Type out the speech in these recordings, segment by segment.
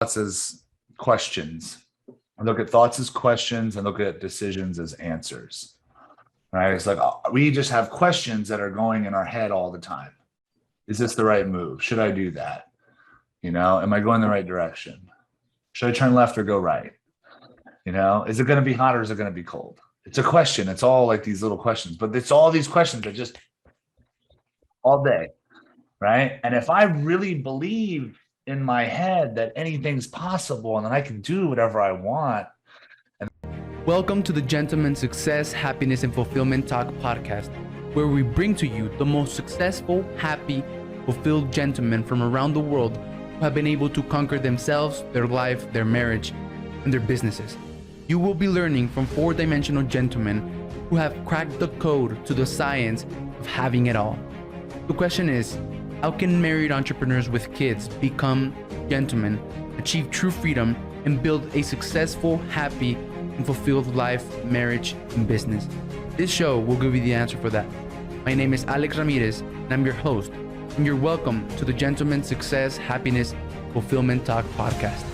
thoughts as questions. I look at thoughts as questions and look at decisions as answers. Right? It's like we just have questions that are going in our head all the time. Is this the right move? Should I do that? Am I going the right direction? Should I turn left or go right? Is it going to be hot or is it going to be cold? It's a question. It's all like these little questions, but it's all these questions that just all day, right? And if I really believe in my head that anything's possible and that I can do whatever I want. Welcome to the Gentleman Success, Happiness, and Fulfillment Talk podcast, where we bring to you the most successful, happy, fulfilled gentlemen from around the world who have been able to conquer themselves, their life, their marriage, and their businesses. You will be learning from four-dimensional gentlemen who have cracked the code to the science of having it all. The question is, how can married entrepreneurs with kids become gentlemen, achieve true freedom, and build a successful, happy, and fulfilled life, marriage, and business? This show will give you the answer for that. My name is Alex Ramirez, and I'm your host, and you're welcome to the Gentleman Success, Happiness, Fulfillment Talk podcast.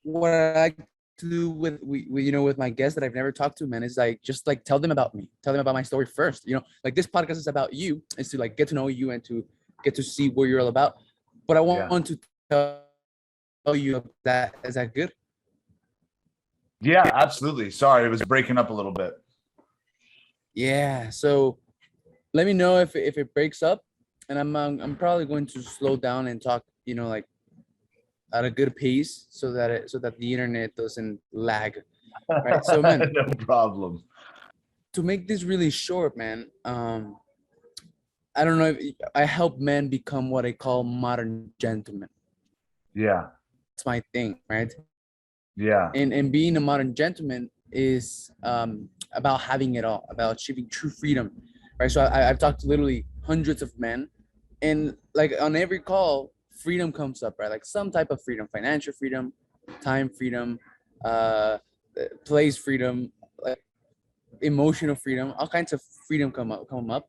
What I like to do with my guests that I've never talked to, man, is just tell them about me, tell them about my story first. This podcast is about you, is to get to know you and to get to see what you're all about. But I want to tell you that. Is that good? Yeah, absolutely. Sorry, it was breaking up a little bit. Yeah. So let me know if it breaks up, and I'm probably going to slow down and talk, at a good pace so that the internet doesn't lag. Right. So man, no problem. To make this really short, man, I don't know if I help men become what I call modern gentlemen. Yeah. It's my thing, right? Yeah. And being a modern gentleman is about having it all, about achieving true freedom, right? So I've talked to literally hundreds of men, and on every call, freedom comes up, right? Some type of freedom, financial freedom, time freedom, place freedom, emotional freedom, all kinds of freedom come up.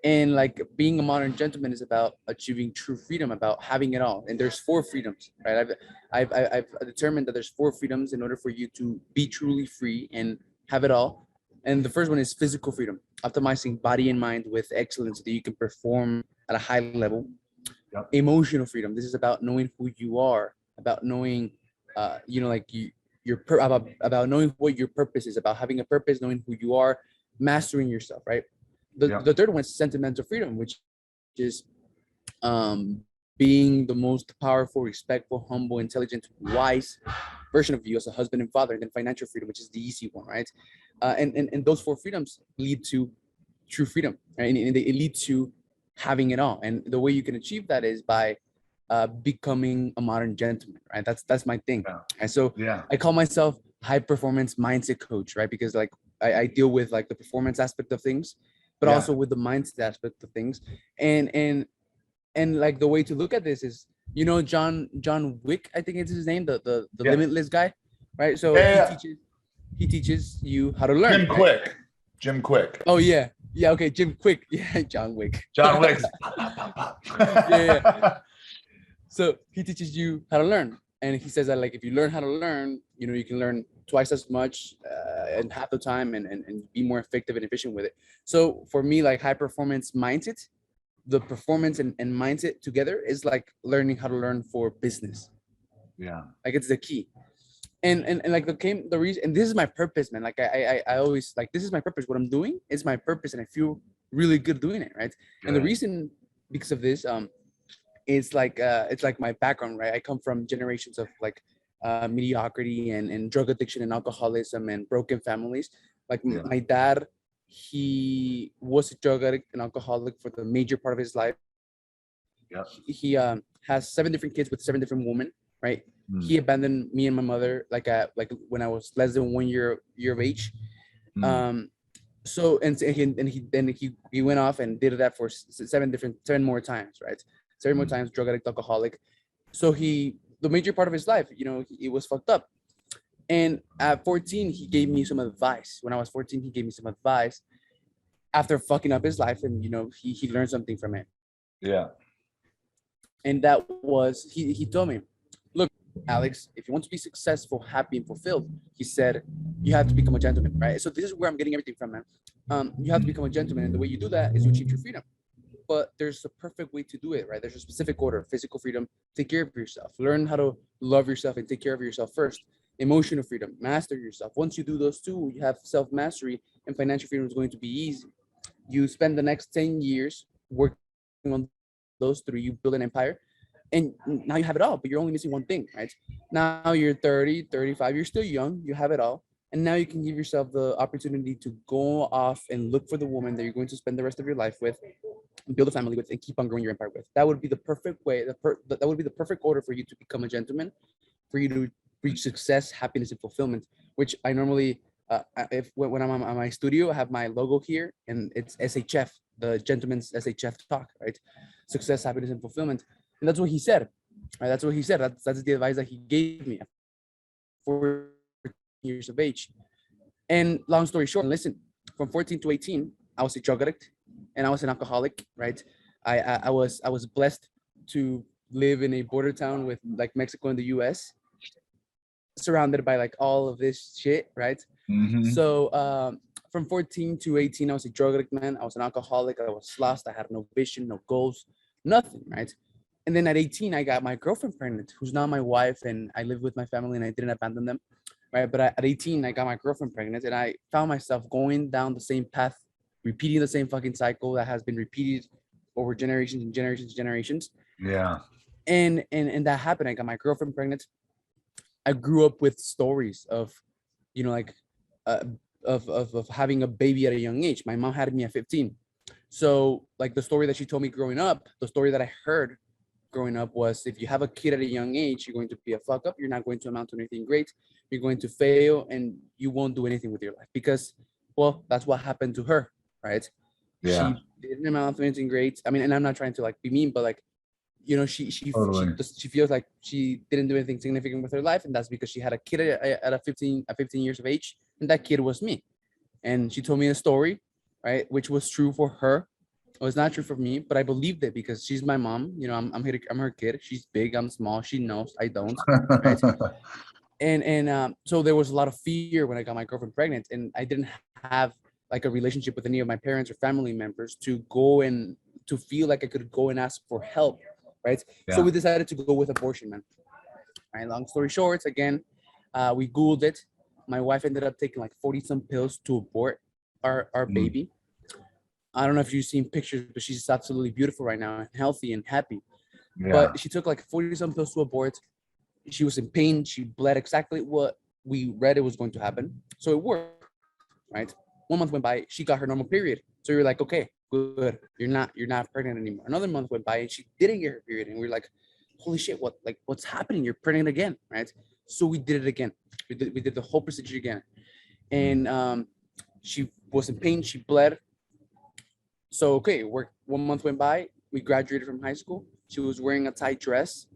And being a modern gentleman is about achieving true freedom, about having it all. And there's 4 freedoms, right? I've determined that there's 4 freedoms in order for you to be truly free and have it all. And the first one is physical freedom, optimizing body and mind with excellence so that you can perform at a high level. Yep. Emotional freedom. This is about knowing who you are, about knowing, about knowing what your purpose is, about having a purpose, knowing who you are, mastering yourself, right? The third one is sentimental freedom, which is being the most powerful, respectful, humble, intelligent, wise version of you as a husband and father. And then financial freedom, which is the easy one, right? And those 4 freedoms lead to true freedom, right? And they lead to having it all. And the way you can achieve that is by becoming a modern gentleman, right? That's my thing. Yeah. And so I call myself high performance mindset coach, right? Because I deal with the performance aspect of things, but also with the mindset aspect of things. And the way to look at this is, John Wick, I think it's his name, the Limitless guy, right? So he teaches you how to learn. Jim Quick. Oh yeah. Yeah, okay, Jim Quick. Yeah, John Wick. John Wick. yeah. So he teaches you how to learn. And he says that if you learn how to learn, you can learn twice as much in half the time and be more effective and efficient with it. So for me, high performance mindset, the performance and mindset together is learning how to learn for business. Yeah. It's the key. And the reason, and this is my purpose, man. I always this is my purpose. What I'm doing is my purpose, and I feel really good doing it, right? Good. And the reason, because of this, it's my background, right? I come from generations of mediocrity and drug addiction and alcoholism and broken families. My dad, he was a drug addict and alcoholic for the major part of his life. Yeah. He has 7 different kids with 7 different women, right? He abandoned me and my mother when I was less than 1 year of age. So he went off and did that for 7 more times, right? 7 more times, drug addict, alcoholic. So the major part of his life, it was fucked up. And at 14, he gave me some advice. When I was 14, he gave me some advice after fucking up his life, and he learned something from it. Yeah. And that was he told me, look, Alex, if you want to be successful, happy, and fulfilled, he said, you have to become a gentleman, right? So this is where I'm getting everything from, man. You have to become a gentleman, and the way you do that is you achieve your freedom. But there's a perfect way to do it, right? There's a specific order: physical freedom, take care of yourself, learn how to love yourself and take care of yourself first. Emotional freedom, master yourself. Once you do those two, you have self mastery, and financial freedom is going to be easy. You spend the next 10 years working on those three, you build an empire, and now you have it all, but you're only missing one thing, right? Now you're 30, 35, you're still young, you have it all. And now you can give yourself the opportunity to go off and look for the woman that you're going to spend the rest of your life with, build a family with, and keep on growing your empire with. That would be the perfect way, that would be the perfect order for you to become a gentleman, for you to reach success, happiness, and fulfillment, which I normally, if when I'm on my studio, I have my logo here, and it's SHF, the gentleman's SHF talk, right? Success, happiness, and fulfillment. And that's what he said. Right? That's what he said. That's the advice that he gave me at 14 years of age. And long story short, listen, from 14 to 18, I was a drug addict and I was an alcoholic, right? I was blessed to live in a border town with like Mexico and the US, surrounded by like all of this shit, right? Mm-hmm. So from 14 to 18, I was a drug addict, man. I was an alcoholic. I was lost. I had no vision, no goals, nothing, right? And then at 18, I got my girlfriend pregnant, who's now my wife, and I lived with my family and I didn't abandon them, right? But at 18, I got my girlfriend pregnant, and I found myself going down the same path, repeating the same fucking cycle that has been repeated over generations and generations and generations. Yeah. And that happened. I got my girlfriend pregnant. I grew up with stories of, like, uh, of having a baby at a young age. My mom had me at 15. So like the story that she told me growing up, the story that I heard growing up was, if you have a kid at a young age, you're going to be a fuck up. You're not going to amount to anything great. You're going to fail and you won't do anything with your life, because, well, that's what happened to her, right? Yeah. She didn't amount to anything great. I mean, and I'm not trying to like be mean, but like, Totally. she feels like she didn't do anything significant with her life, and that's because she had a kid at 15 years of age, and that kid was me. And she told me a story, right, which was true for her. It was not true for me, but I believed it because she's my mom. I'm her kid. She's big, I'm small. She knows I don't, right? And so there was a lot of fear when I got my girlfriend pregnant, and I didn't have like a relationship with any of my parents or family members to go and to feel like I could go and ask for help, right? So Yeah. we decided to go with abortion, man. Right. Long story short, again, we Googled it. My wife ended up taking like 40 some pills to abort our Mm. baby. I don't know if you've seen pictures, but she's absolutely beautiful right now and healthy and happy. Yeah. But she took like 40 some pills to abort. She was in pain. She bled exactly what we read it was going to happen. So it worked, right? 1 month went by. She got her normal period. So you're like, okay, good. You're not pregnant anymore. Another month went by and she didn't get her period. And we're like, holy shit, what's happening? You're pregnant again, right? So we did it again. We did the whole procedure again. And she was in pain. She bled. So, okay, 1 month went by. We graduated from high school. She was wearing a tight dress.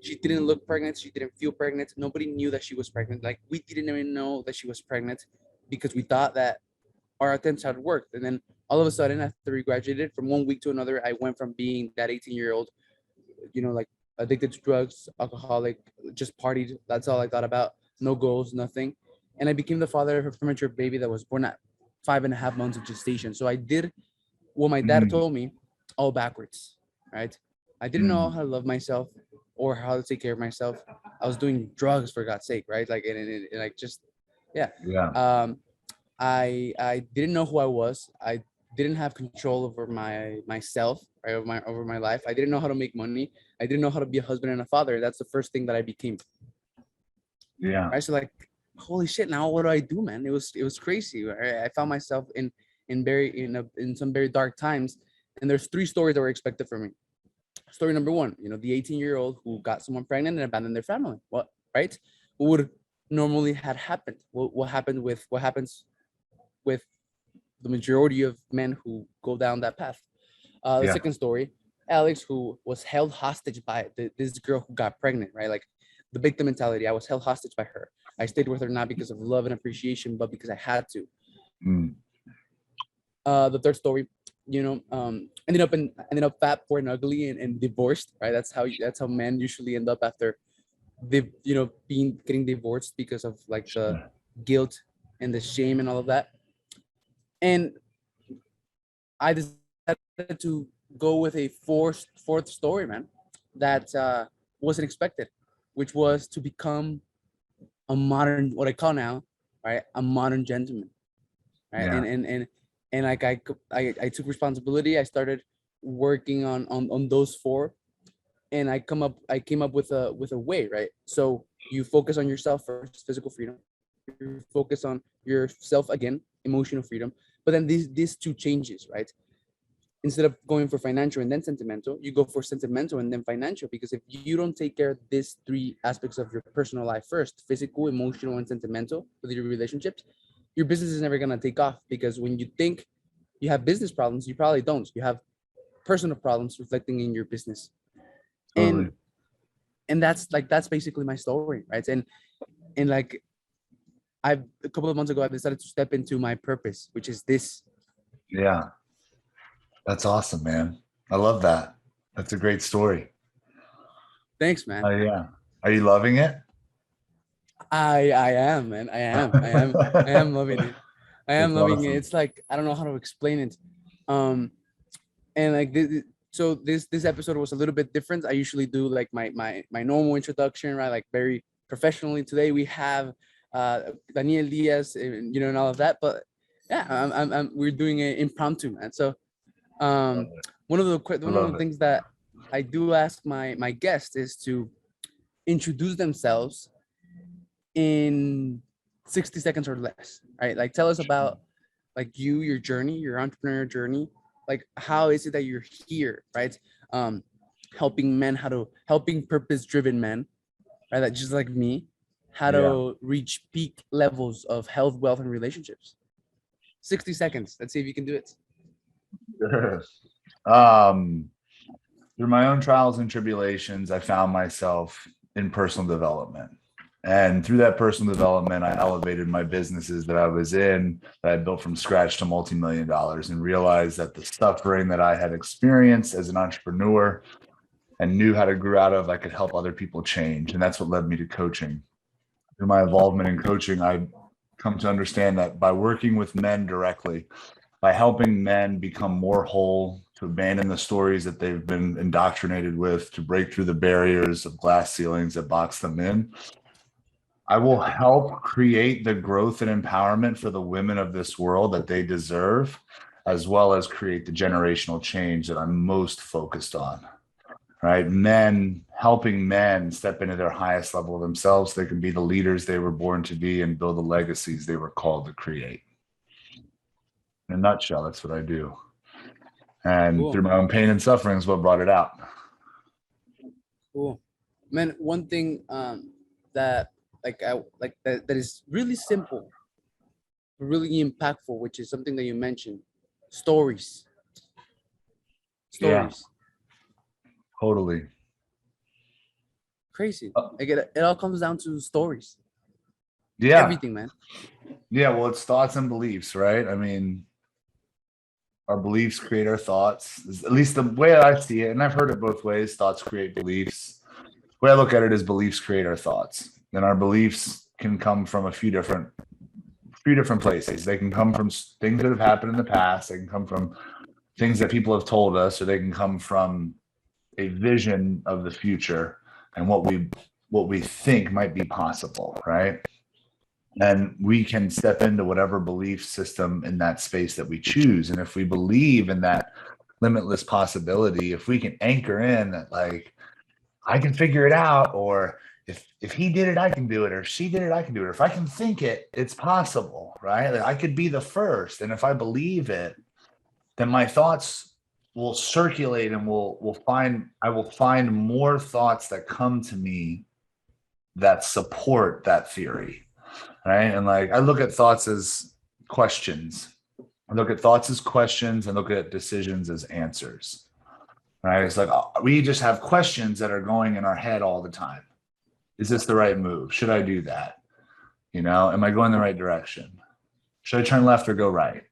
She didn't look pregnant. She didn't feel pregnant. Nobody knew that she was pregnant. Like, we didn't even know that she was pregnant because we thought that our attempts had worked. And then all of a sudden, after we graduated, from 1 week to another, I went from being that 18-year-old, like addicted to drugs, alcoholic, just partied. That's all I thought about. No goals, nothing. And I became the father of a premature baby that was born at 5.5 months of gestation. So I did what my dad Mm. told me, all backwards, right? I didn't know how to love myself or how to take care of myself. I was doing drugs, for God's sake, right? Like, and like, just, yeah. Yeah. I didn't know who I was. I didn't have control over myself, right? Over my life. I didn't know how to make money. I didn't know how to be a husband and a father. That's the first thing that I became. Yeah. Right. So like, holy shit, now what do I do, man? It was crazy. Right? I found myself in some very dark times. And there's three stories that were expected from me. Story number one, the 18-year-old who got someone pregnant and abandoned their family. What, right? What would normally had happened? What happens with the majority of men who go down that path? The Yeah. second story, Alex, who was held hostage by this girl who got pregnant, right? Like the victim mentality. I was held hostage by her. I stayed with her not because of love and appreciation, but because I had to. Mm. The third story, ended up fat, poor, and ugly, and divorced. Right? That's how men usually end up after they being getting divorced because of like the Sure. guilt and the shame and all of that. And I decided to go with a fourth story, man, that wasn't expected, which was to become a modern, what I call now, right, a modern gentleman, right, Yeah. and like I took responsibility. I started working on those four, and I came up with a way, right. So you focus on yourself first, physical freedom. You focus on yourself again, emotional freedom. But then these two changes, right? Instead of going for financial and then sentimental, you go for sentimental and then financial. Because if you don't take care of these three aspects of your personal life first, physical, emotional, and sentimental, with your relationships, your business is never going to take off. Because when you think you have business problems, you probably don't. You have personal problems reflecting in your business. and Totally. and that's basically my story, right. And like I've a couple of months ago, I decided to step into my purpose, which is this. Yeah. That's awesome, man. I love that. That's a great story. Thanks, man. Yeah. Are you loving it? I am, man. I am loving it. I am That's loving it. awesome. It's like I don't know how to explain it. Um, and like so this episode was a little bit different. I usually do like my normal introduction, right? Like very professionally. Today we have Daniel Diaz, and and all of that. But yeah, we're doing it impromptu, man. So Love um, it. I one of love the it. things that I do ask my guests is to introduce themselves in 60 seconds or less, right? Like tell us about like your journey, your entrepreneurial journey. Like how is it that you're here, right? Um, helping purpose driven men, right? That just like me, how Yeah. to reach peak levels of health, wealth, and relationships. 60 seconds. Let's see if you can do it. um, through my own trials and tribulations, I found myself in personal development. And through that personal development, I elevated my businesses that I was in, that I built from scratch to multi-million dollars, and realized that the suffering that I had experienced as an entrepreneur and knew how to grow out of, I could help other people change. And that's what led me to coaching. Through my involvement in coaching, I come to understand that by working with men directly, by helping men become more whole, to abandon the stories that they've been indoctrinated with, to break through the barriers of glass ceilings that box them in, I will help create the growth and empowerment for the women of this world that they deserve, as well as create the generational change that I'm most focused on. Right? Men, helping men step into their highest level of themselves so they can be the leaders they were born to be and build the legacies they were called to create. In a nutshell, that's what I do. And through Cool, my own pain and suffering is what brought it out. cool, man. One thing that that is really simple, really impactful, which is something that you mentioned, stories. Yeah, Stories. totally. Crazy. Like it all comes down to stories. Yeah. Everything, man. Yeah. Well, it's thoughts and beliefs, right? I mean, our beliefs create our thoughts, at least the way I see it. And I've heard it both ways: thoughts create beliefs. The way I look at it is beliefs create our thoughts. And our beliefs can come from a few different places. They can come from things that have happened in the past. They can come from things that people have told us, or they can come from a vision of the future and what we think might be possible, right? And we can step into whatever belief system in that space that we choose. And if we believe in that limitless possibility, if we can anchor in that, like, I can figure it out, or if he did it, I can do it, or she did it, I can do it, or if I can think it, it's possible, right? Like, I could be the first. And if I believe it, then my thoughts will circulate, and I will find more thoughts that come to me that support that theory, right? And like, I look at thoughts as questions. I look at thoughts as questions and look at decisions as answers, right? It's like, we just have questions that are going in our head all the time. Is this the right move? Should I do that? Am I going the right direction? Should I turn left or go right?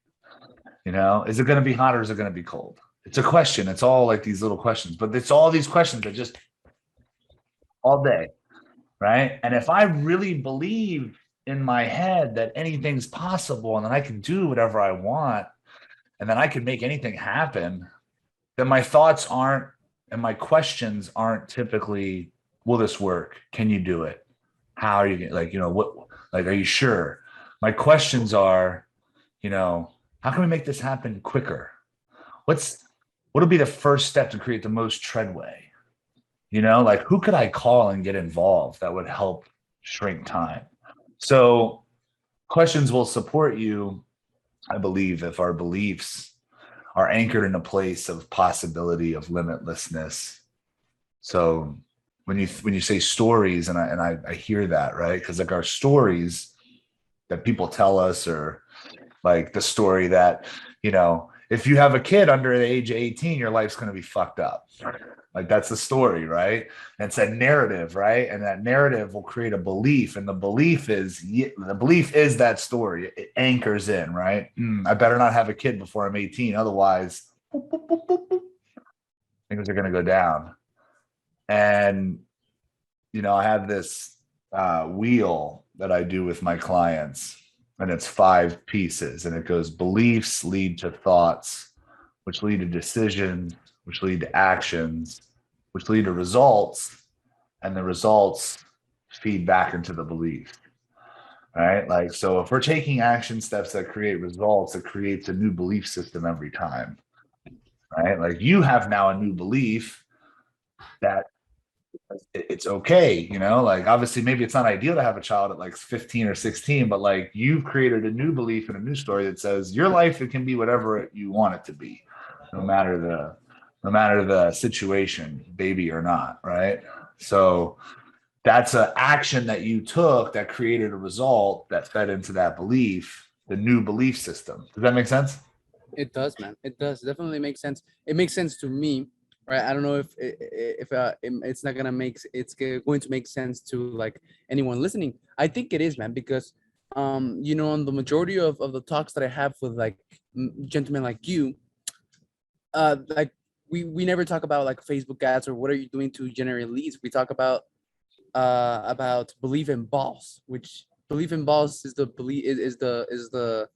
Is it going to be hot or is it going to be cold? It's a question. It's all like these little questions, but it's all these questions that just all day, right? And if I really believe in my head that anything's possible and that I can do whatever I want and then I can make anything happen, then my thoughts aren't and my questions aren't typically, will this work? Can you do it? How are you like, what, like, are you sure? My questions are, how can we make this happen quicker? What'll be the first step to create the most treadway? Like who could I call and get involved that would help shrink time? So questions will support you, I believe, if our beliefs are anchored in a place of possibility, of limitlessness. So when you say stories, and I hear that, right? Because like our stories that people tell us, or like the story that, if you have a kid under the age of 18, your life's going to be fucked up. Like that's the story, right? And it's a narrative, right? And that narrative will create a belief, and the belief is that story. It anchors in, right? I better not have a kid before I'm 18, otherwise, boop, boop, boop, boop, boop, things are going to go down. And I have this wheel that I do with my clients, and it's 5 pieces, and it goes: beliefs lead to thoughts, which lead to decisions, which lead to actions, which lead to results, and the results feed back into the belief, right? Like, so if we're taking action steps that create results, it creates a new belief system every time, right? Like you have now a new belief that it's okay, like obviously maybe it's not ideal to have a child at like 15 or 16, but like you've created a new belief and a new story that says your life, it can be whatever you want it to be, no matter the situation, baby or not, right? So that's an action that you took that created a result that fed into that belief, the new belief system. Does that make sense? It does, man. It does. It definitely makes sense. It makes sense to me, right? I don't know if it's not gonna make going to make sense to like anyone listening. I think it is, man, because on the majority of the talks that I have with like gentlemen like you, like we never talk about like Facebook ads or what are you doing to generate leads. We talk about believe in balls, which believe in balls is the belief is the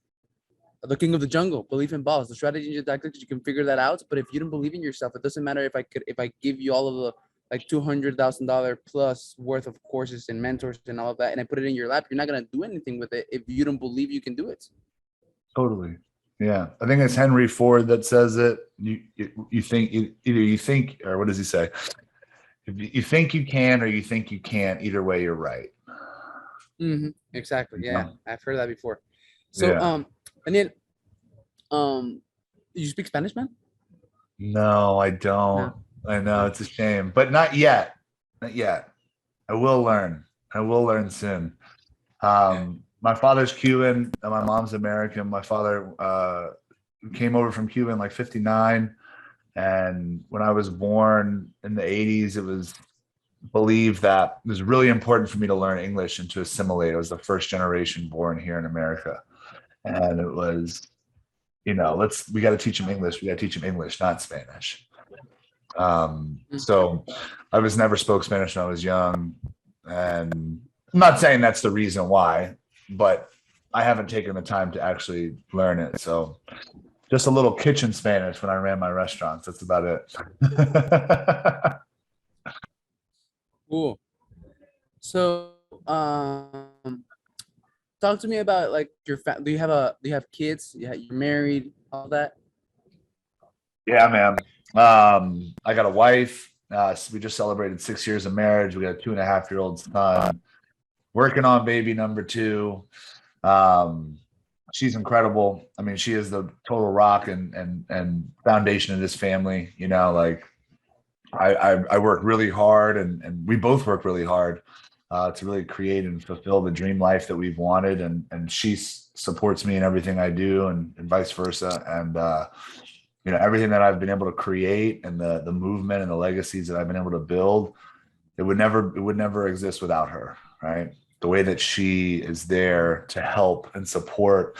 king of the jungle. Believe in balls, the strategy and tactics, you can figure that out. But if you don't believe in yourself, it doesn't matter if I give you all of the like $200,000 plus worth of courses and mentors and all of that, and I put it in your lap, you're not gonna do anything with it if you don't believe you can do it. Totally. Yeah, I think it's Henry Ford that says it. You think either you think, or what does he say? If you think you can or you think you can't, either way you're right. Exactly. Yeah, Yeah. I've heard that before. So Yeah. Daniel, you speak Spanish, man? No, I don't. No. I know No. it's a shame, but not yet. Not yet. I will learn. I will learn soon. My father's Cuban and my mom's American. My father came over from Cuba in like 59. And when I was born in the 80s, it was believed that it was really important for me to learn English and to assimilate. I was the first generation born here in America. And it was, we got to teach them English. We got to teach them English, not Spanish. So I was never spoke Spanish when I was young. And I'm not saying that's the reason why, but I haven't taken the time to actually learn it. So just a little kitchen Spanish when I ran my restaurants. That's about it. Cool. So, talk to me about like your do you have kids? Yeah, you're married, all that. Yeah, man. I got a wife. So we just celebrated 6 years of marriage. We got a 2.5-year-old son. Working on baby number 2. She's incredible. I mean, she is the total rock and foundation of this family. Like I work really hard, and we both work really hard to really create and fulfill the dream life that we've wanted. And she supports me in everything I do, and vice versa. And everything that I've been able to create, and the movement and the legacies that I've been able to build, it would never exist without her, right? The way that she is there to help and support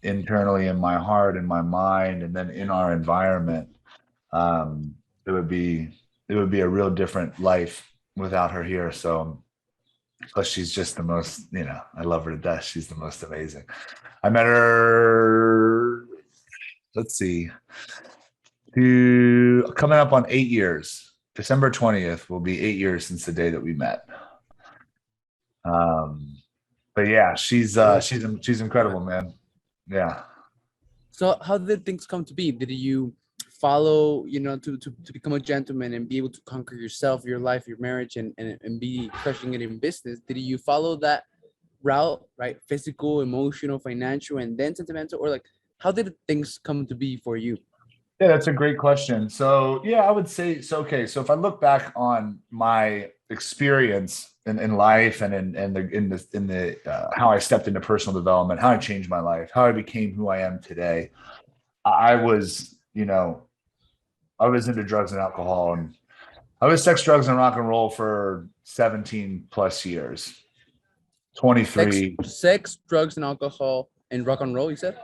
internally in my heart and my mind, and then in our environment, um, it would be a real different life without her here. So, plus she's just the most, I love her to death. She's the most amazing. I met her, let's see, coming up on 8 years. December 20th will be 8 years since the day that we met. But yeah, she's incredible, man. Yeah. So how did things come to be? Did you follow, to become a gentleman and be able to conquer yourself, your life, your marriage, and be crushing it in business? Did you follow that route, right? Physical, emotional, financial, and then sentimental? Or like, how did things come to be for you? Yeah, that's a great question. So yeah, I would say so. Okay, so if I look back on my experience in life and in the how I stepped into personal development, how I changed my life, how I became who I am today, I was, I was into drugs and alcohol, and I was sex, drugs, and rock and roll for 17 plus years. Sex, 23. sex, drugs, and alcohol, and rock and roll. You said.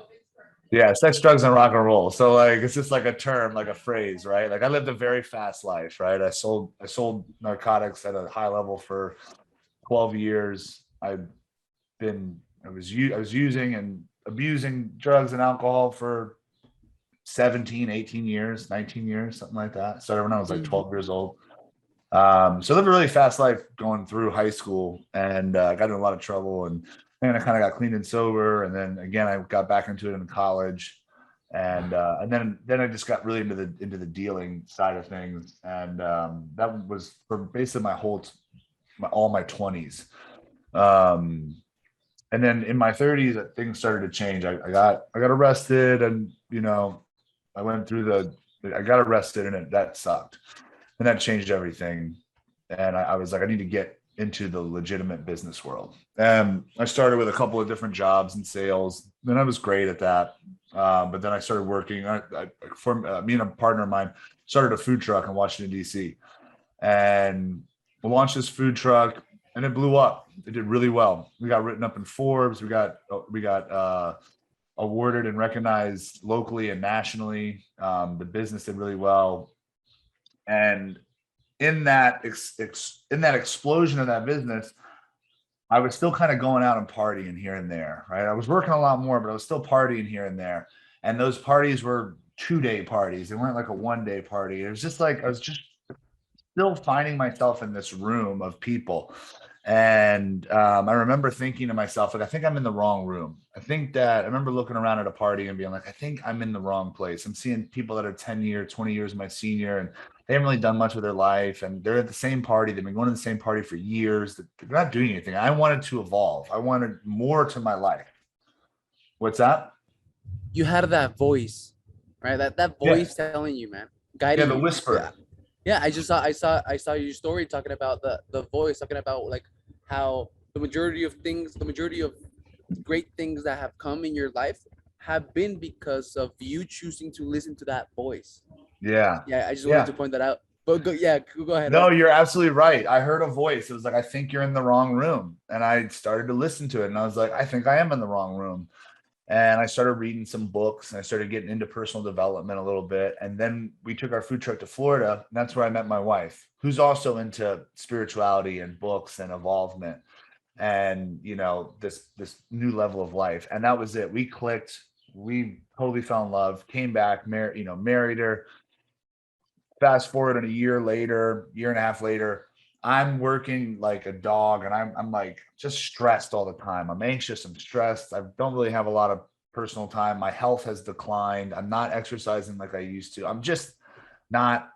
Yeah, sex, drugs, and rock and roll. So like it's just like a term, like a phrase, right? Like I lived a very fast life, right? I sold narcotics at a high level for 12 years. I was using and abusing drugs and alcohol for 17, 18 years, 19 years, something like that. Started when I was like 12 years old. So I lived a really fast life going through high school, and got in a lot of trouble, and then I kind of got clean and sober, and then again I got back into it in college, and then I just got really into the dealing side of things, and that was for basically all my 20s. Um, and then in my 30s, things started to change. I got arrested, and I went through I got arrested, and that sucked, and that changed everything. And I was like, I need to get into the legitimate business world. And I started with a couple of different jobs in sales, and I was great at that. But then I started working. Me and a partner of mine started a food truck in Washington D.C. and we launched this food truck, and it blew up. It did really well. We got written up in Forbes. We got awarded and recognized locally and nationally. The business did really well, and in that in that explosion of that business, I was still kind of going out and partying here and there, right? I was working a lot more, but I was still partying here and there. And those parties were 2-day parties. They weren't like a 1-day party. It was just like I was just still finding myself in this room of people. And I remember thinking to myself, like, I think I'm in the wrong room. I remember looking around at a party and being like, I think I'm in the wrong place. I'm seeing people that are 10 years, 20 years my senior, and they haven't really done much with their life. And they're at the same party. They've been going to the same party for years. They're not doing anything. I wanted to evolve. I wanted more to my life. What's that? You had that voice, right? That Yeah. voice telling you, man, Yeah, guiding the you. whisper. Yeah, I saw your story talking about the voice, talking about like how the majority of great things that have come in your life have been because of you choosing to listen to that voice. Yeah. Yeah, I just wanted Yeah. to point that out. But go ahead. No, you're absolutely right. I heard a voice. It was like, I think you're in the wrong room. And I started to listen to it. And I was like, I think I am in the wrong room. And I started reading some books, and I started getting into personal development a little bit. And then we took our food truck to Florida. And that's where I met my wife, who's also into spirituality and books and evolvement and, this new level of life. And that was it. We clicked. We totally fell in love, came back, married her. Fast forward in a year later, year and a half later, I'm working like a dog, and I'm like just stressed all the time. I'm anxious, I'm stressed. I don't really have a lot of personal time. My health has declined. I'm not exercising like I used to. I'm just not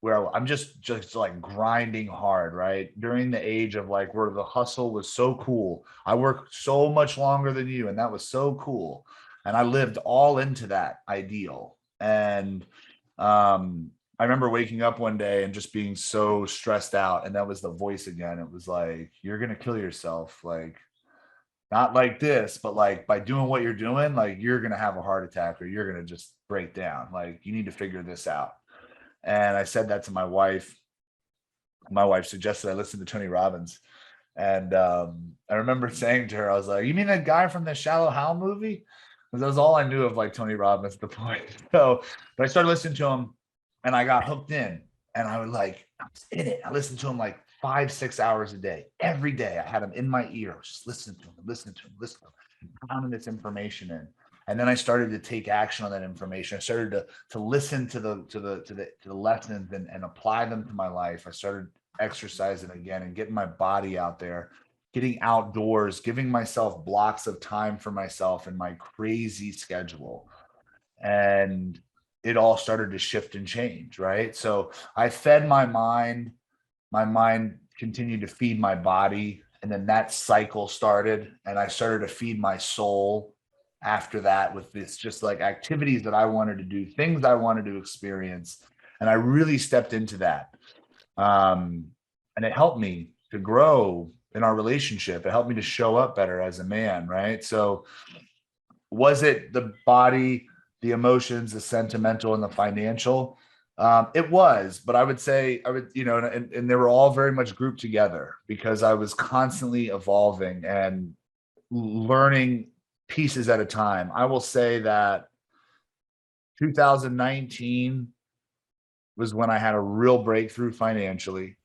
I'm just like grinding hard, right? During the age of like where the hustle was so cool. I worked so much longer than you, and that was so cool. And I lived all into that ideal. And um I remember waking up one day and just being so stressed out, and that was the voice again. It was like, you're gonna kill yourself, like not like this, but like by doing what you're doing, like you're gonna have a heart attack, or you're gonna just break down. Like you need to figure this out. And I said that to my wife. My wife suggested I listen to Tony Robbins. And I remember saying to her, I was like, you mean that guy from the Shallow Hal movie? that was all I knew of like Tony Robbins at the point. So, but I started listening to him and I got hooked in, and I was in it. I listened to him like 5-6 hours a day. Every day I had him in my ear, just listening to him, listening to him, listening to him, pounding this information in. And then I started to take action on that information. I started to listen to the lessons and apply them to my life. I started exercising again and getting my body out there, getting outdoors, giving myself blocks of time for myself in my crazy schedule. And it all started to shift and change, right? So I fed my mind continued to feed my body, and then that cycle started, and I started to feed my soul after that with this just like activities that I wanted to do, things I wanted to experience. And I really stepped into that. And it helped me to grow in our relationship. It helped me to show up better as a man, right? So was it the body, the emotions, the sentimental, and the financial? It was, but I would say and they were all very much grouped together because I was constantly evolving and learning pieces at a time. I will say that 2019 was when I had a real breakthrough financially.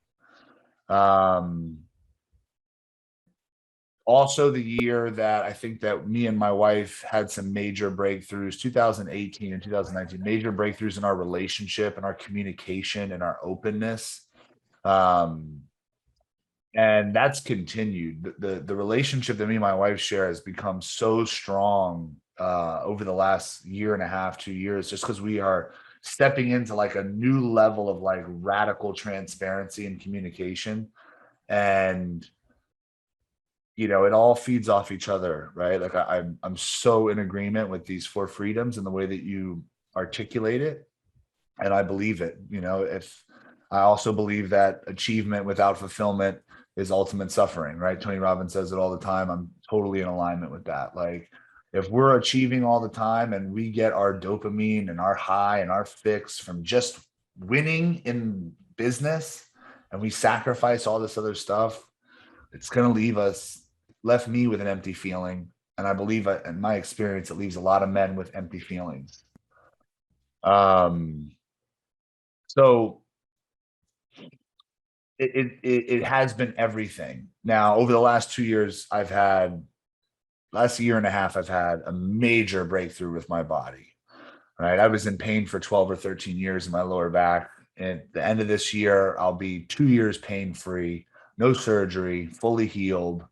Also the year that I think that me and my wife had some major breakthroughs, 2018 and 2019, major breakthroughs in our relationship and our communication and our openness. And that's continued. The relationship that me and my wife share has become so strong over the last year and a half, 2 years, just because we are stepping into like a new level of like radical transparency and communication. And it all feeds off each other, right? Like I'm so in agreement with these 4 freedoms and the way that you articulate it, and I believe it. If I also believe that achievement without fulfillment is ultimate suffering, right? Tony Robbins says it all the time. I'm totally in alignment with that. Like, if we're achieving all the time and we get our dopamine and our high and our fix from just winning in business, and we sacrifice all this other stuff, it's going to left me with an empty feeling. And I believe in my experience, it leaves a lot of men with empty feelings. So it has been everything. Now, over the last 2 years, last year and a half, I've had a major breakthrough with my body, right? I was in pain for 12 or 13 years in my lower back. And at the end of this year, I'll be 2 years pain-free, no surgery, fully healed.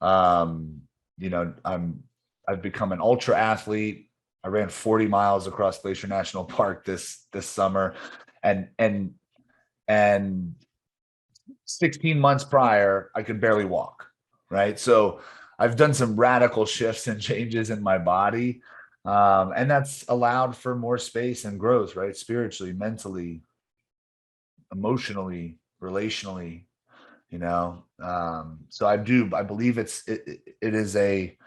I've become an ultra athlete. I ran 40 miles across Glacier National Park this summer, and 16 months prior, I could barely walk, right? So I've done some radical shifts and changes in my body, and that's allowed for more space and growth, right? Spiritually, mentally, emotionally, relationally. So I believe it is a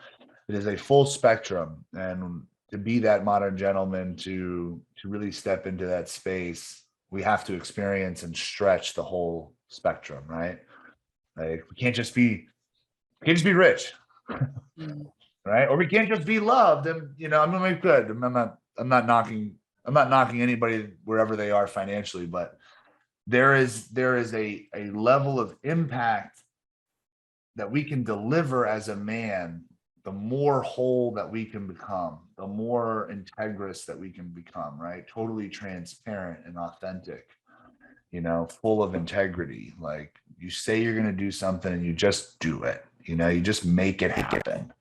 full spectrum, and to be that modern gentleman, to really step into that space, we have to experience and stretch the whole spectrum, right? Like, we can't just be rich, right? Or we can't just be loved. And I'm gonna be good. I'm not knocking anybody wherever they are financially, but there is a level of impact that we can deliver as a man. The more whole that we can become, the more integrous that we can become, right? Totally transparent and authentic, full of integrity. Like, you say you're going to do something and you just do it, you just make it happen.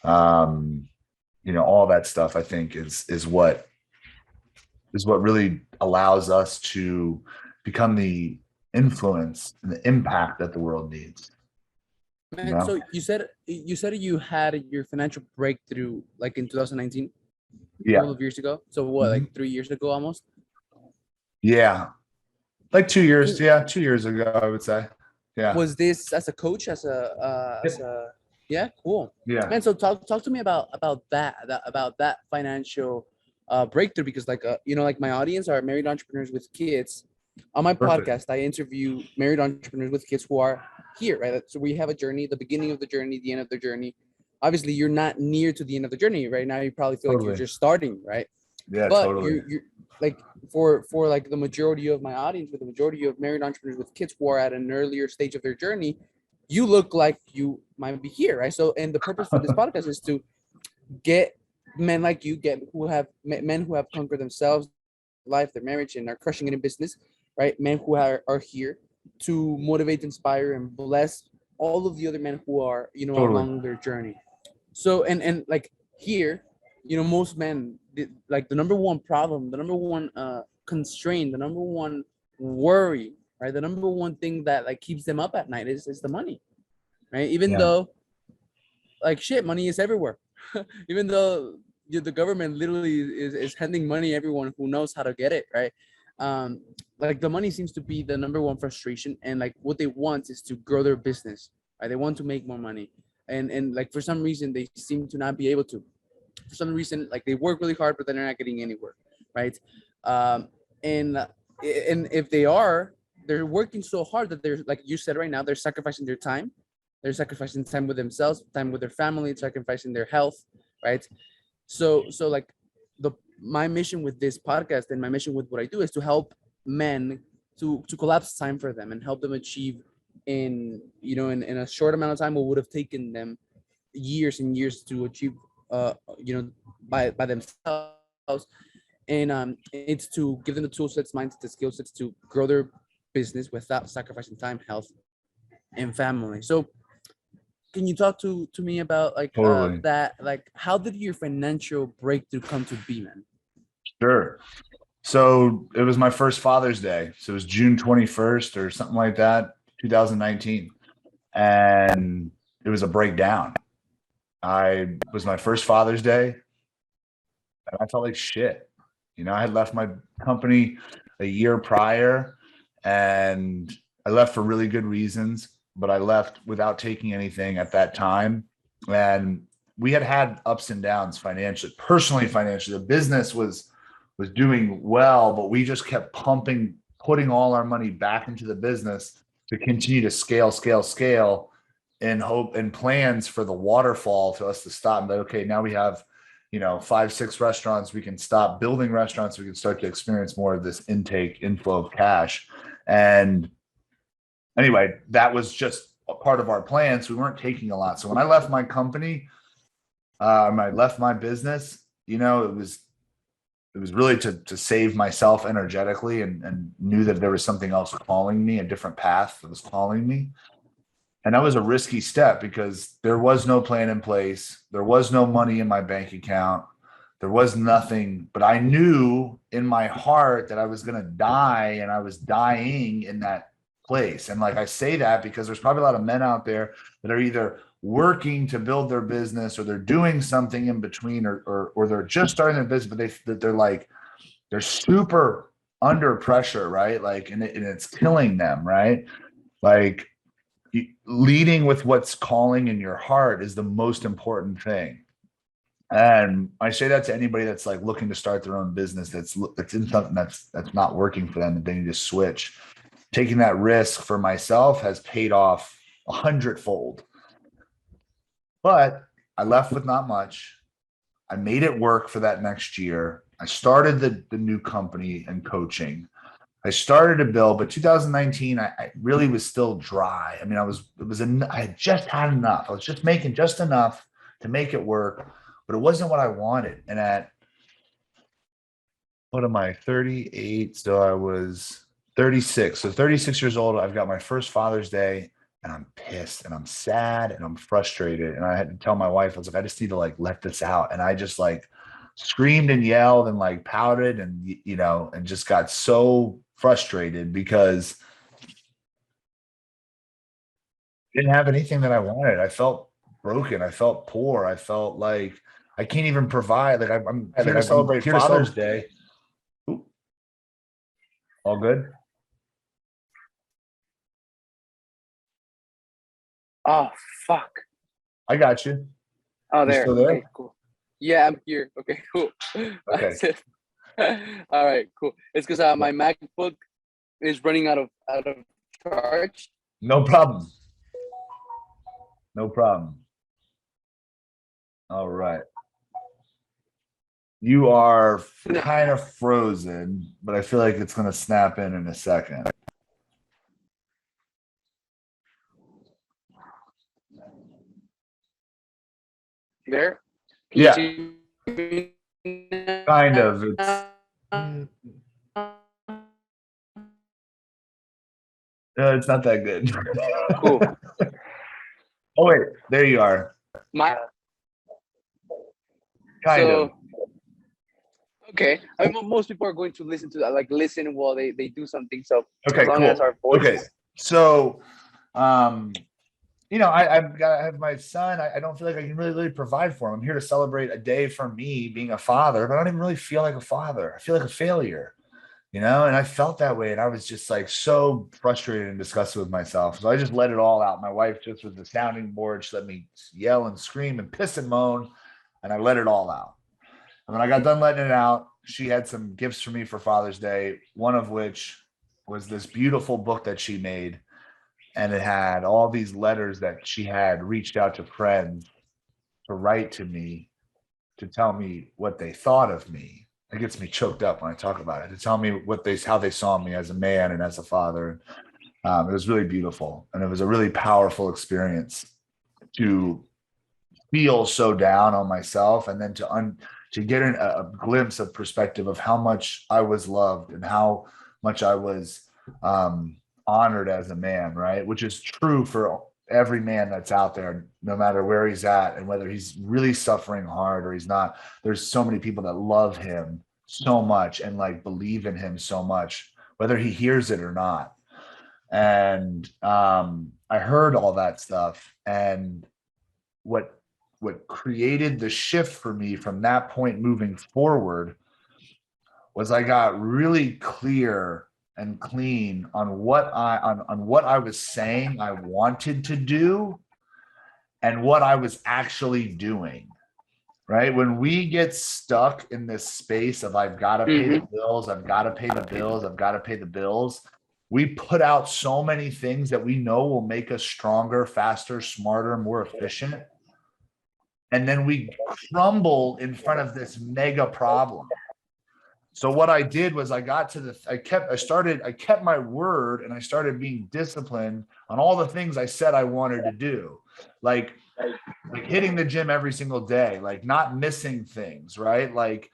All that stuff, I think, is what really allows us to become the influence and the impact that the world needs. Man, so you said you had your financial breakthrough like in 2019, a couple of years ago. So what, like 3 years ago almost? Yeah, like 2 years. Yeah, 2 years ago, I would say. Yeah. Was this as a coach, yeah, cool. Yeah. Man, so talk to me about that financial breakthrough, because like my audience are married entrepreneurs with kids. On my podcast, I interview married entrepreneurs with kids who are here, right? So we have a journey, the beginning of the journey, the end of the journey. obviously you're not near to the end of the journey right now. You probably feel like you're Totally. just starting, right? Yeah, But totally. you're like for like the majority of my audience, with the majority of married entrepreneurs with kids who are at an earlier stage of their journey, you look like you might be here, right? So, and the purpose for this podcast is to get men like you, get who have men who have conquered themselves, life, their marriage, and are crushing it in business, right? Men who are here to motivate, inspire, and bless all of the other men who are, you know, Totally. along their journey. So, and like here, you know, most men, like the number one problem, the number one constraint, the number one worry, right? The number one thing that like keeps them up at night is the money, right? Even Yeah. though like shit, money is everywhere. Even though the government literally is handing money everyone who knows how to get it, right? um like the money seems to be the number one frustration, and like what they want is to grow their business, right? They want to make more money, and like for some reason they seem to not be able to. For some reason, like they work really hard but they're not getting anywhere, right? um and and if they are, they're working so hard that they're, like you said right now, they're sacrificing their time, they're sacrificing time with themselves, time with their family, sacrificing their health, right? So like the my mission with this podcast and my mission with what I do is to help men to collapse time for them and help them achieve in, you know, in a short amount of time what would have taken them years and years to achieve, you know, by themselves. And it's to give them the tool sets, mindsets, the skill sets to grow their business without sacrificing time, health, and family. So can you talk to me about like Totally. that, like how did your financial breakthrough come to be, man? Sure. So it was my first Father's Day. So it was June 21st or something like that, 2019. And it was a breakdown. I was my first Father's Day and I felt like shit. You know, I had left my company a year prior and I left for really good reasons, but I left without taking anything at that time. And we had had ups and downs financially, personally, financially. The business was doing well, but we just kept putting all our money back into the business to continue to scale, and hope and plans for the waterfall to us to stop. And like, okay, now we have, you know, 5, 6 restaurants. We can stop building restaurants. We can start to experience more of this inflow of cash. And anyway, that was just a part of our plan. So we weren't taking a lot. So when I left my company, I left my business, you know, it was really to save myself energetically, and knew that there was something else calling me, a different path that was calling me. And that was a risky step because there was no plan in place. There was no money in my bank account. There was nothing, but I knew in my heart that I was going to die, and I was dying in that place. And like I say that because there's probably a lot of men out there that are either working to build their business or they're doing something in between, or they're just starting their business, but they're like, they're super under pressure, right? Like, and it's killing them, right? Like, leading with what's calling in your heart is the most important thing. And I say that to anybody that's like looking to start their own business, that's in something that's not working for them, and they need to switch. Taking that risk for myself has paid off 100-fold. But I left with not much. I made it work for that next year. I started the new company and coaching. I started to build, but 2019, I really was still dry. I mean, I had just had enough. I was just making just enough to make it work, but it wasn't what I wanted. And at, what am I, 38? So I was 36. So 36 years old, I've got my first Father's Day, and I'm pissed and I'm sad and I'm frustrated. And I had to tell my wife, I was like, I just need to like let this out. And I just like screamed and yelled and like pouted and, you know, and just got so frustrated because I didn't have anything that I wanted. I felt broken. I felt poor. I felt like I can't even provide. Like I'm here to celebrate Father's Day. Ooh, all good. Oh fuck. I got you. Oh, You there. still Okay, there? cool. Yeah, I'm here. Okay, cool. Okay. That's it. All right, cool. It's because my MacBook is running out of charge. No problem. No problem. All right. You are kind of frozen, but I feel like it's going to snap in a second. There. Yeah, kind of. It's not that good. Cool. Oh wait, there you are. My Kind of. Okay. I mean, most people are going to listen to that, like listen while they do something. So Okay, as long cool. as our voice. Okay, so I have my son. I don't feel like I can really provide for him. I'm here to celebrate a day for me being a father, but I don't even really feel like a father. I feel like a failure, and I felt that way. And I was just like so frustrated and disgusted with myself. So I just let it all out. My wife just was the sounding board. She let me yell and scream and piss and moan, and I let it all out. And when I got done letting it out, she had some gifts for me for Father's Day, one of which was this beautiful book that she made. And it had all these letters that she had reached out to friends to write to me to tell me what they thought of me. It gets me choked up when I talk about it. To tell me how they saw me as a man and as a father. It was really beautiful, and it was a really powerful experience to feel so down on myself, and then to get a glimpse of perspective of how much I was loved and how much I was honored as a man, right? Which is true for every man that's out there, no matter where he's at and whether he's really suffering hard or he's not. There's so many people that love him so much and like believe in him so much, whether he hears it or not. And I heard all that stuff, and what created the shift for me from that point moving forward was I got really clear and clean on what I was saying I wanted to do and what I was actually doing. Right? When we get stuck in this space of I've got to pay the bills, I've got to pay the bills, I've got to pay the bills, we put out so many things that we know will make us stronger, faster, smarter, more efficient. And then we crumble in front of this mega problem. So what I did was I kept my word, and I started being disciplined on all the things I said I wanted to do. Like hitting the gym every single day, like not missing things, right? Like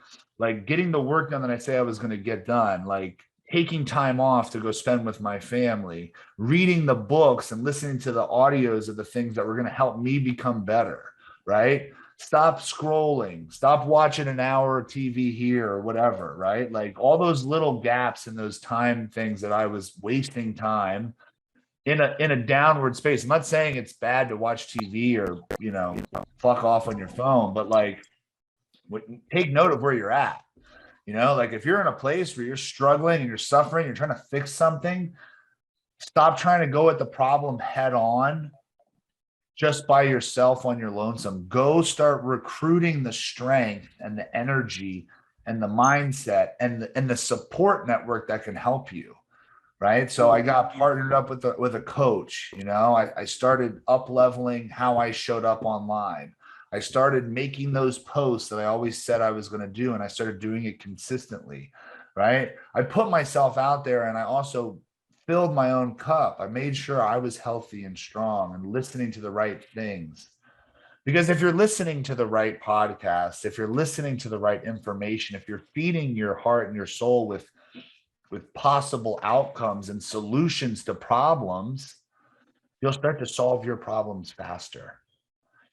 getting the work done that I say I was going to get done, like taking time off to go spend with my family, reading the books and listening to the audios of the things that were going to help me become better, right? Stop scrolling, stop watching an hour of TV here or whatever, right? Like all those little gaps in those time things that I was wasting time in a downward space. I'm not saying it's bad to watch TV or fuck off on your phone, but like take note of where you're at. Like if you're in a place where you're struggling and you're suffering, you're trying to fix something, stop trying to go at the problem head on just by yourself on your lonesome. Go start recruiting the strength and the energy and the mindset and the support network that can help you. Right. So I got partnered up with a coach. I started up leveling how I showed up online. I started making those posts that I always said I was going to do, and I started doing it consistently. Right. I put myself out there, and I also filled my own cup. I made sure I was healthy and strong and listening to the right things. Because if you're listening to the right podcast, if you're listening to the right information, if you're feeding your heart and your soul with possible outcomes and solutions to problems, you'll start to solve your problems faster.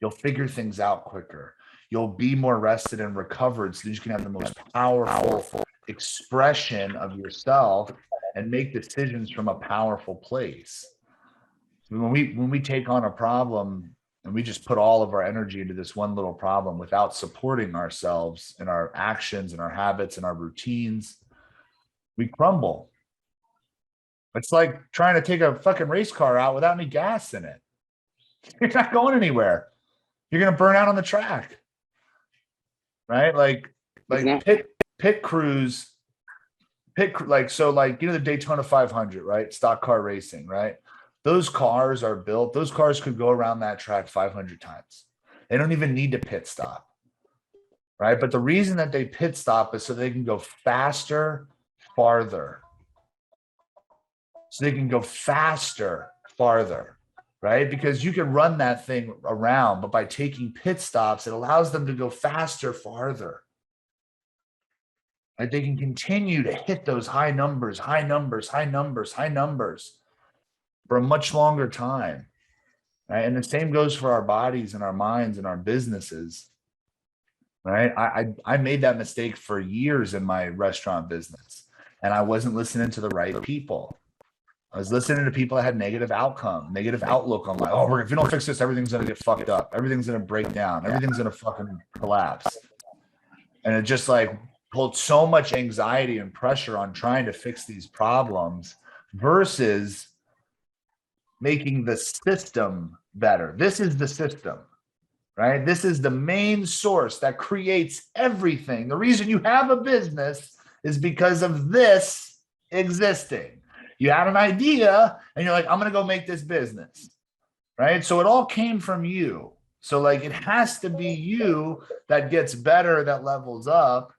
You'll figure things out quicker. You'll be more rested and recovered so that you can have the most powerful expression of yourself and make decisions from a powerful place. When we take on a problem and we just put all of our energy into this one little problem without supporting ourselves in our actions and our habits and our routines, we crumble. It's like trying to take a fucking race car out without any gas in it. You're not going anywhere. You're going to burn out on the track. Right? Like pit crews, the Daytona 500, right? Stock car racing, right? Those cars could go around that track 500 times. They don't even need to pit stop, right? But the reason that they pit stop is so they can go faster, farther. So they can go faster, farther, right? Because you can run that thing around, but by taking pit stops, it allows them to go faster, farther. Like they can continue to hit those high numbers, high numbers, high numbers, high numbers for a much longer time. Right? And the same goes for our bodies and our minds and our businesses. Right? I made that mistake for years in my restaurant business, and I wasn't listening to the right people. I was listening to people that had negative outcome, negative outlook on life. Oh, if you don't fix this, everything's gonna get fucked up. Everything's gonna break down. Everything's gonna fucking collapse. And it just like pulled so much anxiety and pressure on trying to fix these problems versus making the system better. This is the system, right? This is the main source that creates everything. The reason you have a business is because of this existing. You had an idea and you're like, I'm going to go make this business, right? So it all came from you. So like it has to be you that gets better, that levels up.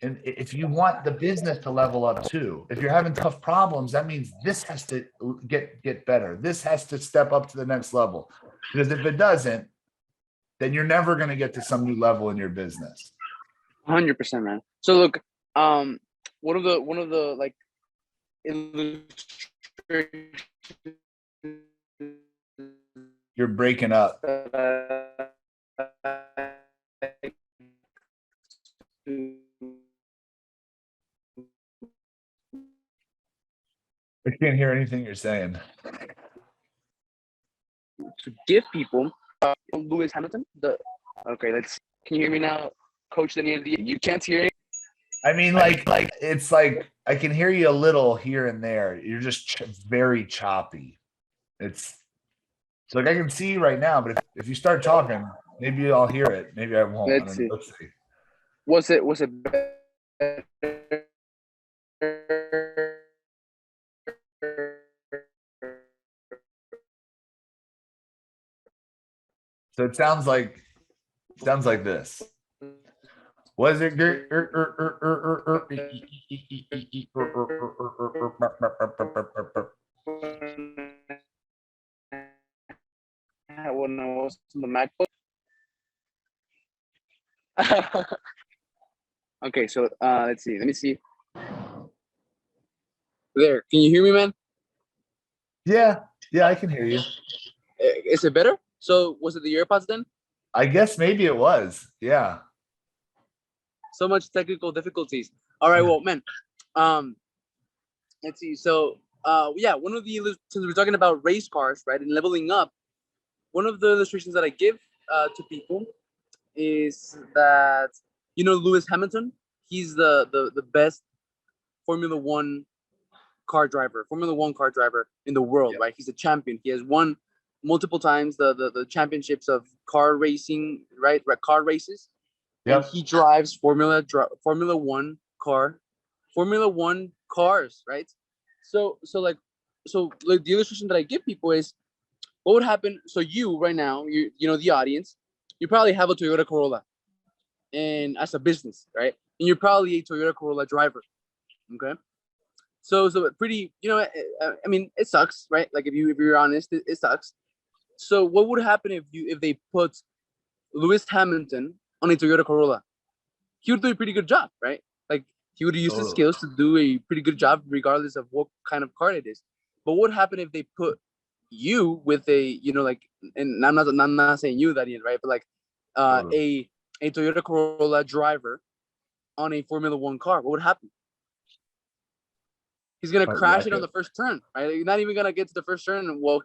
And if you want the business to level up too, if you're having tough problems, that means this has to get better. This has to step up to the next level. Because if it doesn't, then you're never going to get to some new level in your business. 100%, man. So look, one of the like illustrations You're breaking up. I can't hear anything you're saying. To give people Lewis Hamilton can you hear me now, Coach Daniel? You can't hear me? I mean, like it's like I can hear you a little here and there. You're just very choppy. It's like I can see you right now, but if you start talking, maybe I'll hear it. Maybe I won't. Let's see. Let's see. Was it better? So it sounds like this. Was it When I was on the MacBook? Okay, so let's see. Let me see. There, can you hear me, man? Yeah, I can hear you. Is it better? So was it the AirPods then? I guess maybe it was. Yeah. So much technical difficulties. All right, well, man. Let's see. So yeah, since we're talking about race cars, right, and leveling up, one of the illustrations that I give to people is that Lewis Hamilton. He's the best Formula One car driver in the world, right? He's a champion. He has won multiple times the championships of car racing, right? Car races. And he drives Formula One cars, right? So like the illustration that I give people is what would happen. So you right now, the audience, you probably have a Toyota Corolla, and as a business, right? And you're probably a Toyota Corolla driver, okay? So pretty, I mean, it sucks, right? Like if you're honest, it sucks. So what would happen if they put Lewis Hamilton on a Toyota Corolla? He would do a pretty good job, right? Like he would use his skills to do a pretty good job, regardless of what kind of car it is. But what would happen if they put you with a, and I'm not saying you, that right? But like a Toyota Corolla driver on a Formula One car, what would happen? He's gonna crash it on the first turn, right? You're not even gonna get to the first turn, and well,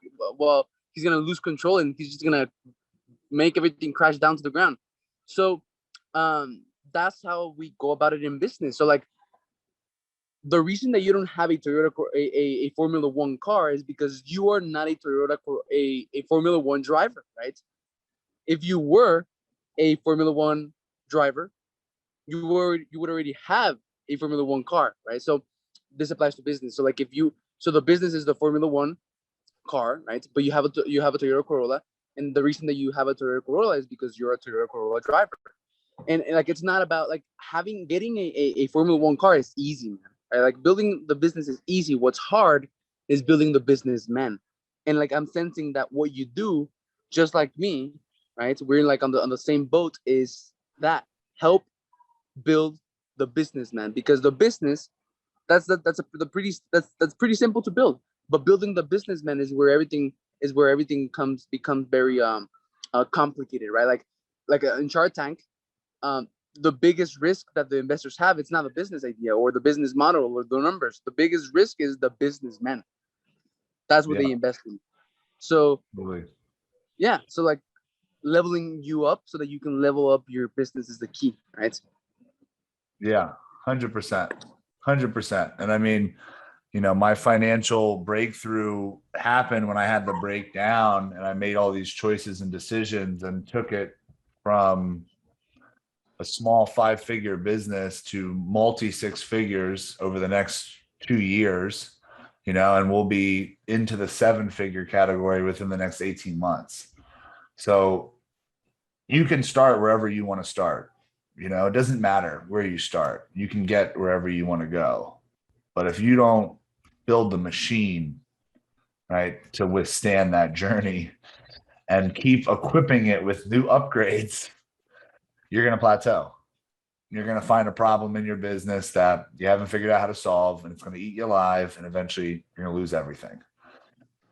he's gonna lose control, and he's just gonna make everything crash down to the ground. So, that's how we go about it in business. So, like, the reason that you don't have a Toyota a Formula One car is because you are not a Toyota a Formula One driver, right? If you were a Formula One driver, you would already have a Formula One car, right? So this applies to business. So like the business is the Formula One car, right? But you have a Toyota Corolla, And the reason that you have a Toyota Corolla is because you're a Toyota Corolla driver. And like, it's not about like getting a Formula One car is easy, man. Right? Like, building the business is easy. What's hard is building the businessman. And like, I'm sensing that what you do, just like me, right? We're like on the same boat, is that help build the businessman, because the business, that's pretty simple to build. But building the businessman is where everything becomes very complicated, right? Like in Shark Tank, um, the biggest risk that the investors have, it's not the business idea or the business model or the numbers. The biggest risk is the businessman. That's what Yeah, they invest in. So really. yeah, so like, leveling you up so that you can level up your business is the key, right? Yeah, 100%. 100%. And I mean, my financial breakthrough happened when I had the breakdown and I made all these choices and decisions and took it from a small 5-figure business to multi 6 figures over the next 2 years, and we'll be into the 7-figure category within the next 18 months. So you can start wherever you want to start. It doesn't matter where you start. You can get wherever you want to go. But if you don't build the machine, right, to withstand that journey and keep equipping it with new upgrades, you're going to plateau. You're going to find a problem in your business that you haven't figured out how to solve, and it's going to eat you alive. And eventually you're going to lose everything.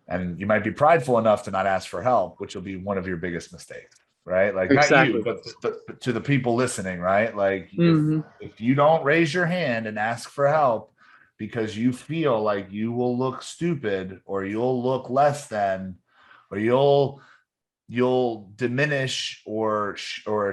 And you might be prideful enough to not ask for help, which will be one of your biggest mistakes, right? Like, not you, Exactly. but to the people listening, right? Like, Mm-hmm. if you don't raise your hand and ask for help because you feel like you will look stupid, or you'll look less than, or you'll diminish or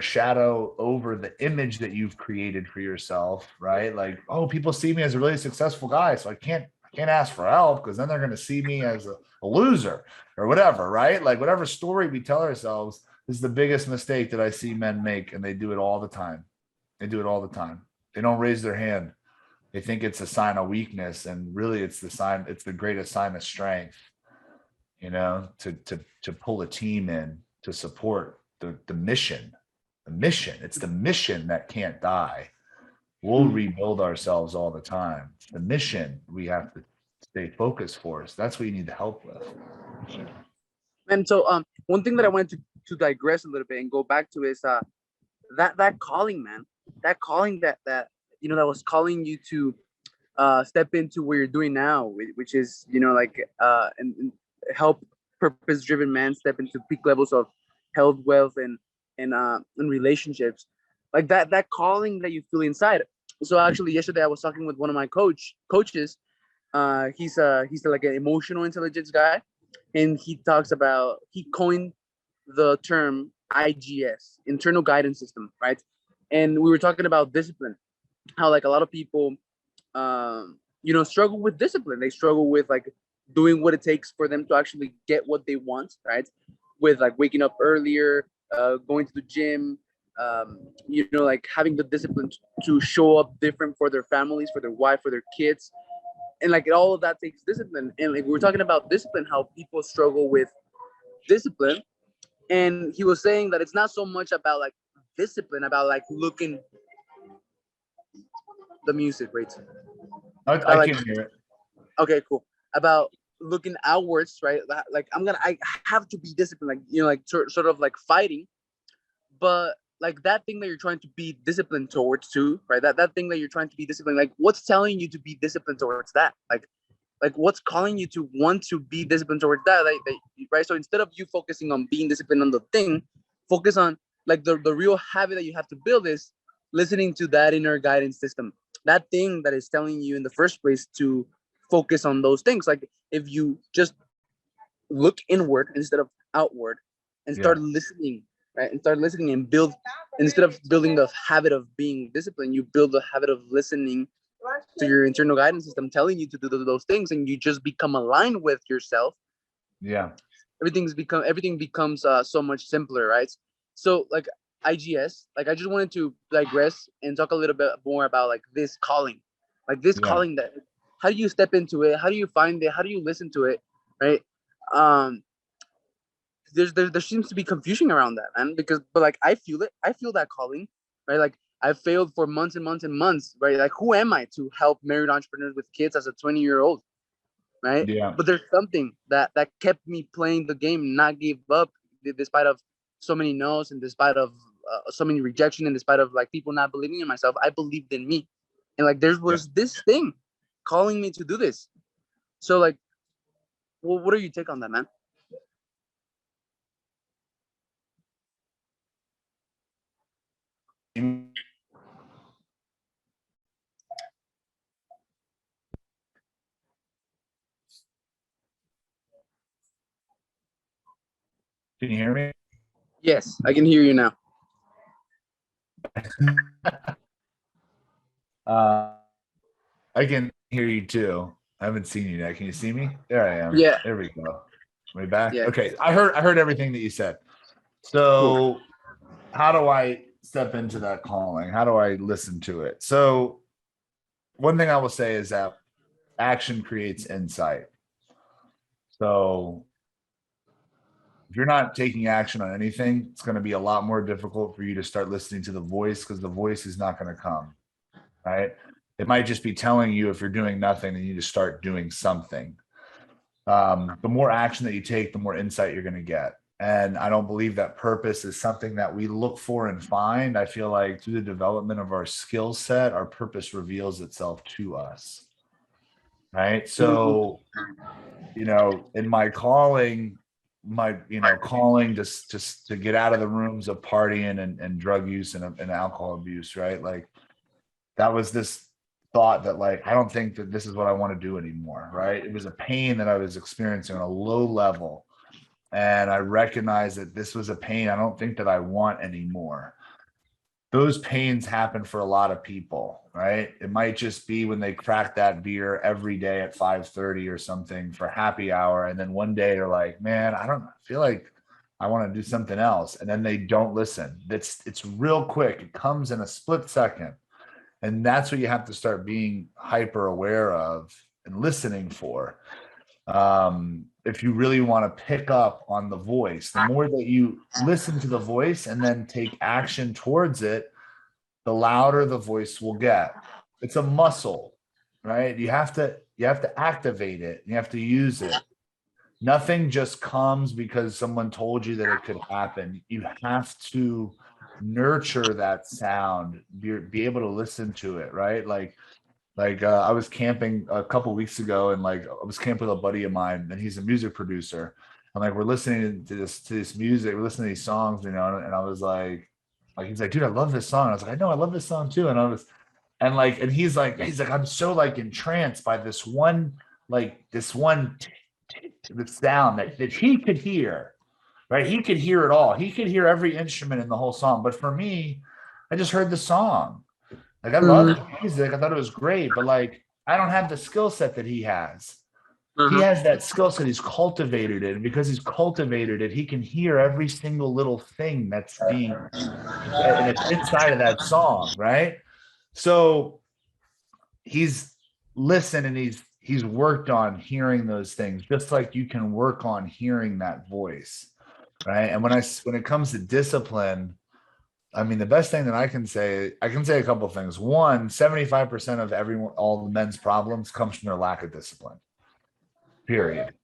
shadow over the image that you've created for yourself, right? Like, oh, people see me as a really successful guy, so I can't ask for help because then they're going to see me as a loser or whatever, right? Like, whatever story we tell ourselves is the biggest mistake that I see men make, and they do it all the time. They do it all the time. They don't raise their hand. They think it's a sign of weakness, and really it's the greatest sign of strength, to pull a team in to support the mission. The mission. It's the mission that can't die. We'll rebuild ourselves all the time. The mission we have to stay focused for us. That's what you need to help with. And so one thing that I wanted to digress a little bit and go back to is that calling, man. That calling that that was calling you to step into what you're doing now, which is like and help purpose-driven man step into peak levels of health, wealth, and relationships, like that calling that you feel inside. So actually, yesterday I was talking with one of my coaches. He's like an emotional intelligence guy, and he coined the term IGS, internal guidance system, right? And we were talking about discipline, how like a lot of people struggle with discipline. They struggle with like doing what it takes for them to actually get what they want, right? With like waking up earlier, going to the gym, like having the discipline to show up different for their families, for their wife, for their kids. And like all of that takes discipline. And like we were talking about discipline, how people struggle with discipline. And he was saying that it's not so much about like discipline, about like looking the music, right? I Like, can hear it. okay, cool. About looking outwards, right? Like I have to be disciplined, like like sort of like fighting, but like that thing that you're trying to be disciplined towards too, right? That thing that you're trying to be disciplined, like what's telling you to be disciplined towards that? Like what's calling you to want to be disciplined towards that? Right? So instead of you focusing on being disciplined on the thing, focus on like the real habit that you have to build is listening to that inner guidance system, that thing that is telling you in the first place to focus on those things. Like if you just look inward instead of outward and Yeah. start listening, right? And start listening and build, instead of building the habit of being disciplined, you build the habit of listening to your internal guidance system telling you to do those things, and you just become aligned with yourself. Yeah. Everything becomes so much simpler, right? So like IGS, like I just wanted to digress and talk a little bit more about like this calling, Yeah. that how do you step into it, how do you find it, how do you listen to it, right? um there seems to be confusion around that, man. But like I feel it. I feel that calling, right? Like I failed for months and months and months, right? Like who am I to help married entrepreneurs with kids as a 20-year-old, right? Yeah. But there's something that kept me playing the game, not give up, despite of so many no's and despite of so many rejection and despite of like people not believing in myself. I believed in me, and like there was this thing calling me to do this. So like, well, what are your take on that, man? Can you hear me? Yes, I can hear you now. I can hear you too. I haven't seen you yet. Can you see me? There I am. Yeah. There we go. Am I back? Yeah. Okay. I heard everything that you said. Cool. So how do I step into that calling? How do I listen to it? So one thing I will say is that action creates insight. So if you're not taking action on anything, it's going to be a lot more difficult for you to start listening to the voice because the voice is not going to come, right? It might just be telling you if you're doing nothing, then you need to start doing something. The more action that you take, the more insight you're going to get. And I don't believe that purpose is something that we look for and find. I feel like through the development of our skill set, our purpose reveals itself to us. Right. So, in my calling, calling just to get out of the rooms of partying and drug use and alcohol abuse, right? Like that was this thought that like, I don't think that this is what I want to do anymore, right? It was a pain that I was experiencing on a low level. And I recognized that this was a pain I don't think that I want anymore. Those pains happen for a lot of people, right? It might just be when they crack that beer every day at 5:30 or something for happy hour. And then one day they're like, man, I don't feel like I want to do something else. And then they don't listen. It's real quick. It comes in a split second. And that's what you have to start being hyper aware of and listening for. If you really want to pick up on the voice, the more that you listen to the voice and then take action towards it, the louder the voice will get. It's a muscle, right? You have to activate it. You have to use it. Nothing just comes because someone told you that it could happen. You have to nurture that sound, be able to listen to it, right? Like I was camping a couple weeks ago, and like I was camping with a buddy of mine, and he's a music producer. And like we're listening to this music, we're listening to these songs, and I was like he's like, dude, I love this song. I was like, I know, I love this song too. And he's like, I'm so like entranced by this one, the sound that he could hear, right? He could hear it all. He could hear every instrument in the whole song. But for me, I just heard the song. Like I love the music. I thought it was great, but like I don't have the skill set that he has. He has that skill set. He's cultivated it, and because he's cultivated it, he can hear every single little thing that's being and it's inside of that song, right? So he's listened and he's worked on hearing those things, just like you can work on hearing that voice, right? And when it comes to discipline, I mean, the best thing that I can say a couple of things. One, 75% of all the men's problems comes from their lack of discipline. Period.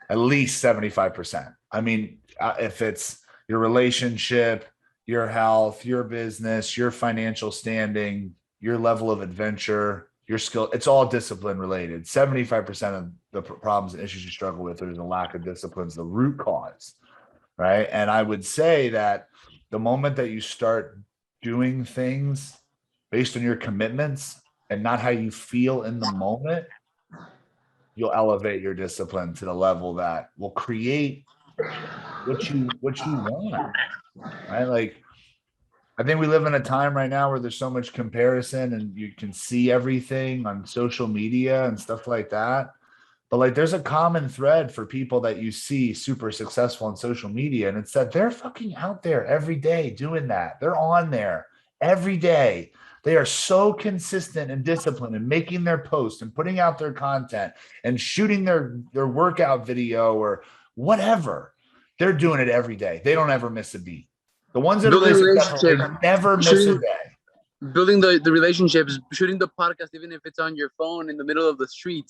At least 75%. I mean, if it's your relationship, your health, your business, your financial standing, your level of adventure, your skill, it's all discipline related. 75% of the problems and issues you struggle with is a lack of discipline, is the root cause, right? And I would say that the moment that you start doing things based on your commitments and not how you feel in the moment, you'll elevate your discipline to the level that will create what you want, right? Like I think we live in a time right now where there's so much comparison and you can see everything on social media and stuff like that. But like there's a common thread for people that you see super successful on social media, and it's that they're fucking out there every day doing that. They're on there every day. They are so consistent and disciplined and making their posts and putting out their content and shooting their workout video or whatever. they're doing it every day. They don't ever miss a beat. The ones that are Building really successful, relationship, they never miss a day. building the relationships, shooting the podcast, even if it's on your phone in the middle of the street.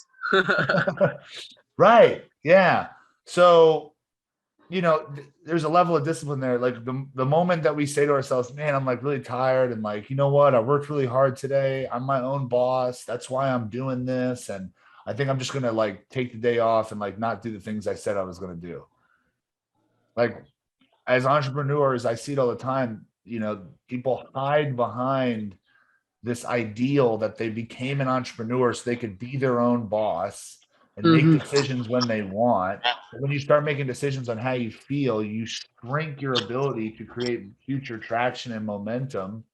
Right. Yeah. So, there's a level of discipline there. Like the moment that we say to ourselves, man, I'm like really tired. And like, you know what? I worked really hard today. I'm my own boss. That's why I'm doing this. And I think I'm just going to like take the day off and like not do the things I said I was going to do. Like as entrepreneurs, I see it all the time. People hide behind this ideal that they became an entrepreneur so they could be their own boss and make decisions when they want. But when you start making decisions on how you feel, you shrink your ability to create future traction and momentum,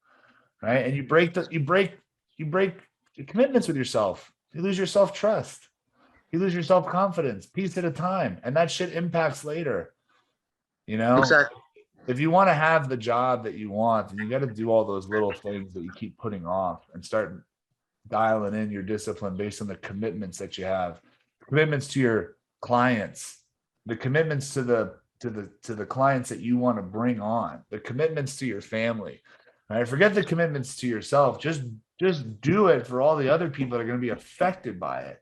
right? And you break commitments with yourself. You lose your self-trust. You lose your self-confidence, piece at a time. And that shit impacts later. Exactly. If you want to have the job that you want, then you got to do all those little things that you keep putting off and start dialing in your discipline based on the commitments that you have, commitments to your clients, the commitments to the clients that you want to bring on, the commitments to your family. Right? Forget the commitments to yourself. Just do it for all the other people that are going to be affected by it.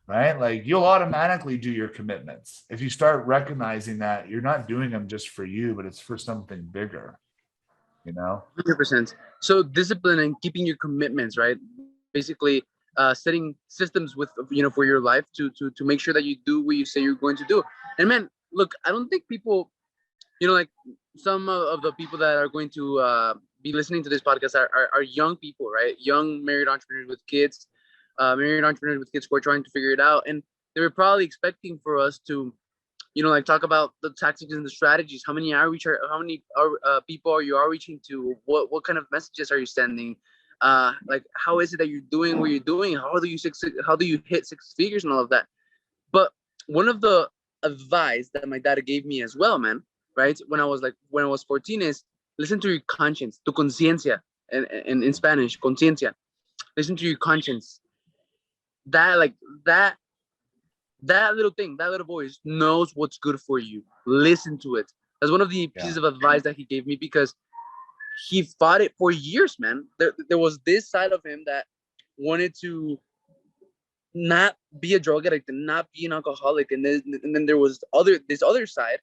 Right? Like you'll automatically do your commitments if you start recognizing that you're not doing them just for you, but it's for something bigger, 100%. So discipline and keeping your commitments, right? Basically, setting systems with for your life to make sure that you do what you say you're going to do. And man, look, I don't think people, like some of the people that are going to be listening to this podcast are young people, right? Young married entrepreneurs with kids. Married entrepreneurs with kids who are trying to figure it out, and they were probably expecting for us to, like talk about the tactics and the strategies. How many people are you outreaching to? What kind of messages are you sending? Like how is it that you're doing what you're doing? How do you hit six figures and all of that? But one of the advice that my dad gave me as well, man, right? When I was 14 is listen to your conscience, tu conciencia, and in Spanish, conciencia. Listen to your conscience. That little thing, that little voice knows what's good for you. Listen to it. That's one of the pieces of advice that he gave me, because he fought it for years, man. There was this side of him that wanted to not be a drug addict and not be an alcoholic, and then there was this other side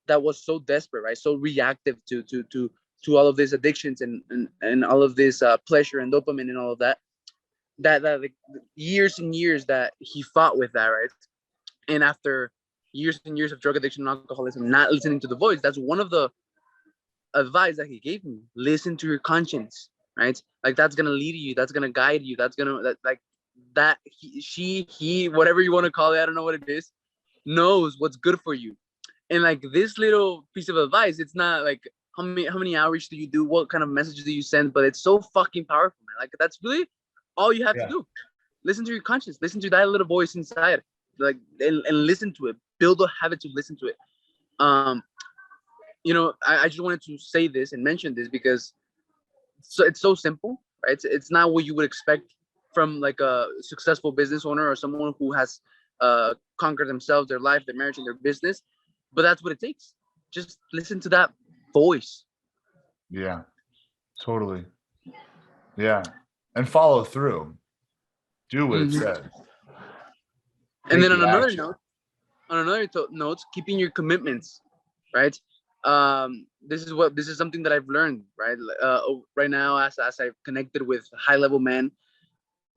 that was so desperate, right? So reactive to all of these addictions and all of this pleasure and dopamine and all of that. That like years and years that he fought with that, right? And after years and years of drug addiction and alcoholism, not listening to the voice, that's one of the advice that he gave me. Listen to your conscience, right? Like that's gonna lead you, that's gonna guide you, that's gonna he whatever you want to call it, I don't know what it is, knows what's good for you. And like this little piece of advice, it's not like how many outreach do you do, what kind of messages do you send, but it's so fucking powerful, man. Like that's really all you have to do. Listen to your conscience, listen to that little voice inside, like and listen to it. Build a habit to listen to it. I just wanted to say this and mention this because it's so simple, right? It's not what you would expect from like a successful business owner or someone who has conquered themselves, their life, their marriage, and their business. But that's what it takes. Just listen to that voice. Yeah, totally. Yeah. And follow through. Do what it says. And then on another note, keeping your commitments, right? This is something that I've learned, right? Right now, as I've connected with high level men,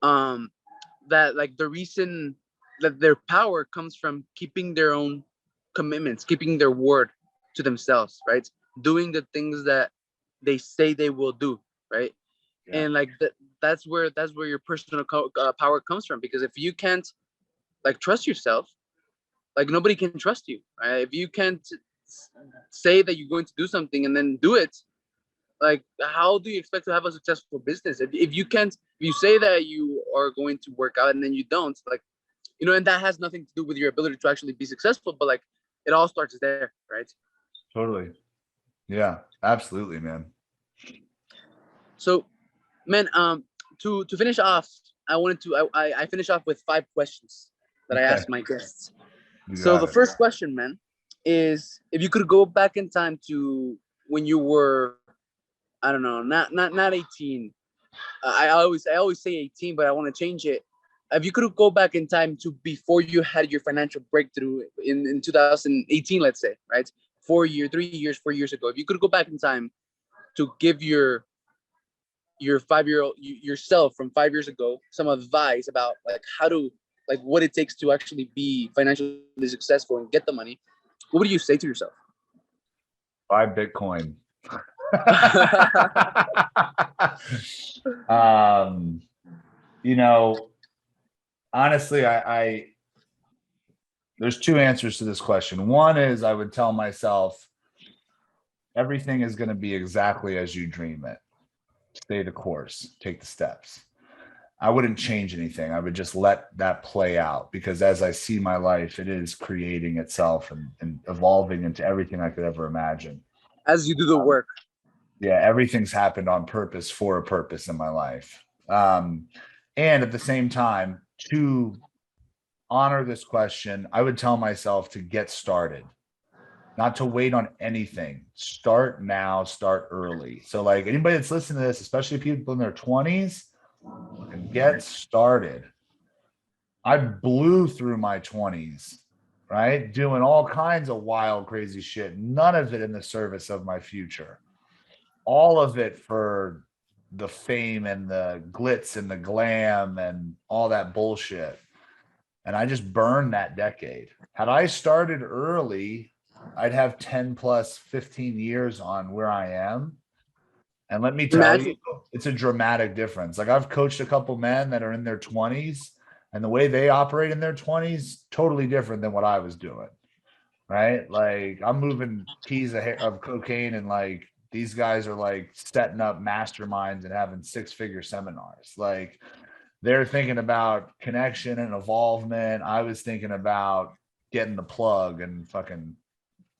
that like the reason that their power comes from keeping their own commitments, keeping their word to themselves, right? Doing the things that they say they will do, right? Yeah. And like that's where your personal power comes from, because if you can't like trust yourself, like nobody can trust you, right? If you can't say that you're going to do something and then do it, like how do you expect to have a successful business if you say that you are going to work out and then you don't, like, and that has nothing to do with your ability to actually be successful, but like it all starts there, right? Totally. Yeah, absolutely, man. So man, to finish off, I finish off with 5 questions that I asked my guests. So the first question, man, is if you could go back in time to when you were, I don't know, not 18. I always say 18, but I want to change it. If you could go back in time to before you had your financial breakthrough in 2018, let's say, right? 4 years ago. If you could go back in time to give your 5-year-old yourself from 5 years ago some advice about like how to like what it takes to actually be financially successful and get the money, what would you say to yourself? Buy Bitcoin. You know, honestly, I there's two answers to this question. One is I would tell myself everything is going to be exactly as you dream it. Stay the course, take the steps. I wouldn't change anything. I would just let that play out because as I see my life, it is creating itself and evolving into everything I could ever imagine. As you do the work. Yeah, everything's happened on purpose for a purpose in my life. And at the same time, to honor this question, I would tell myself to get started, not to wait on anything. Start now, start early. So, like anybody that's listening to this, especially people in their 20s, and get started. I blew through my 20s, right? Doing all kinds of wild, crazy shit. None of it in the service of my future. All of it for the fame and the glitz and the glam and all that bullshit. And I just burned that decade. Had I started early, I'd have 10 plus 15 years on where I am. And let me tell you, it's a dramatic difference. Like I've coached a couple men that are in their 20s, and the way they operate in their 20s, totally different than what I was doing. Right? Like I'm moving keys of cocaine, and like these guys are like setting up masterminds and having 6-figure seminars. Like they're thinking about connection and involvement. I was thinking about getting the plug and fucking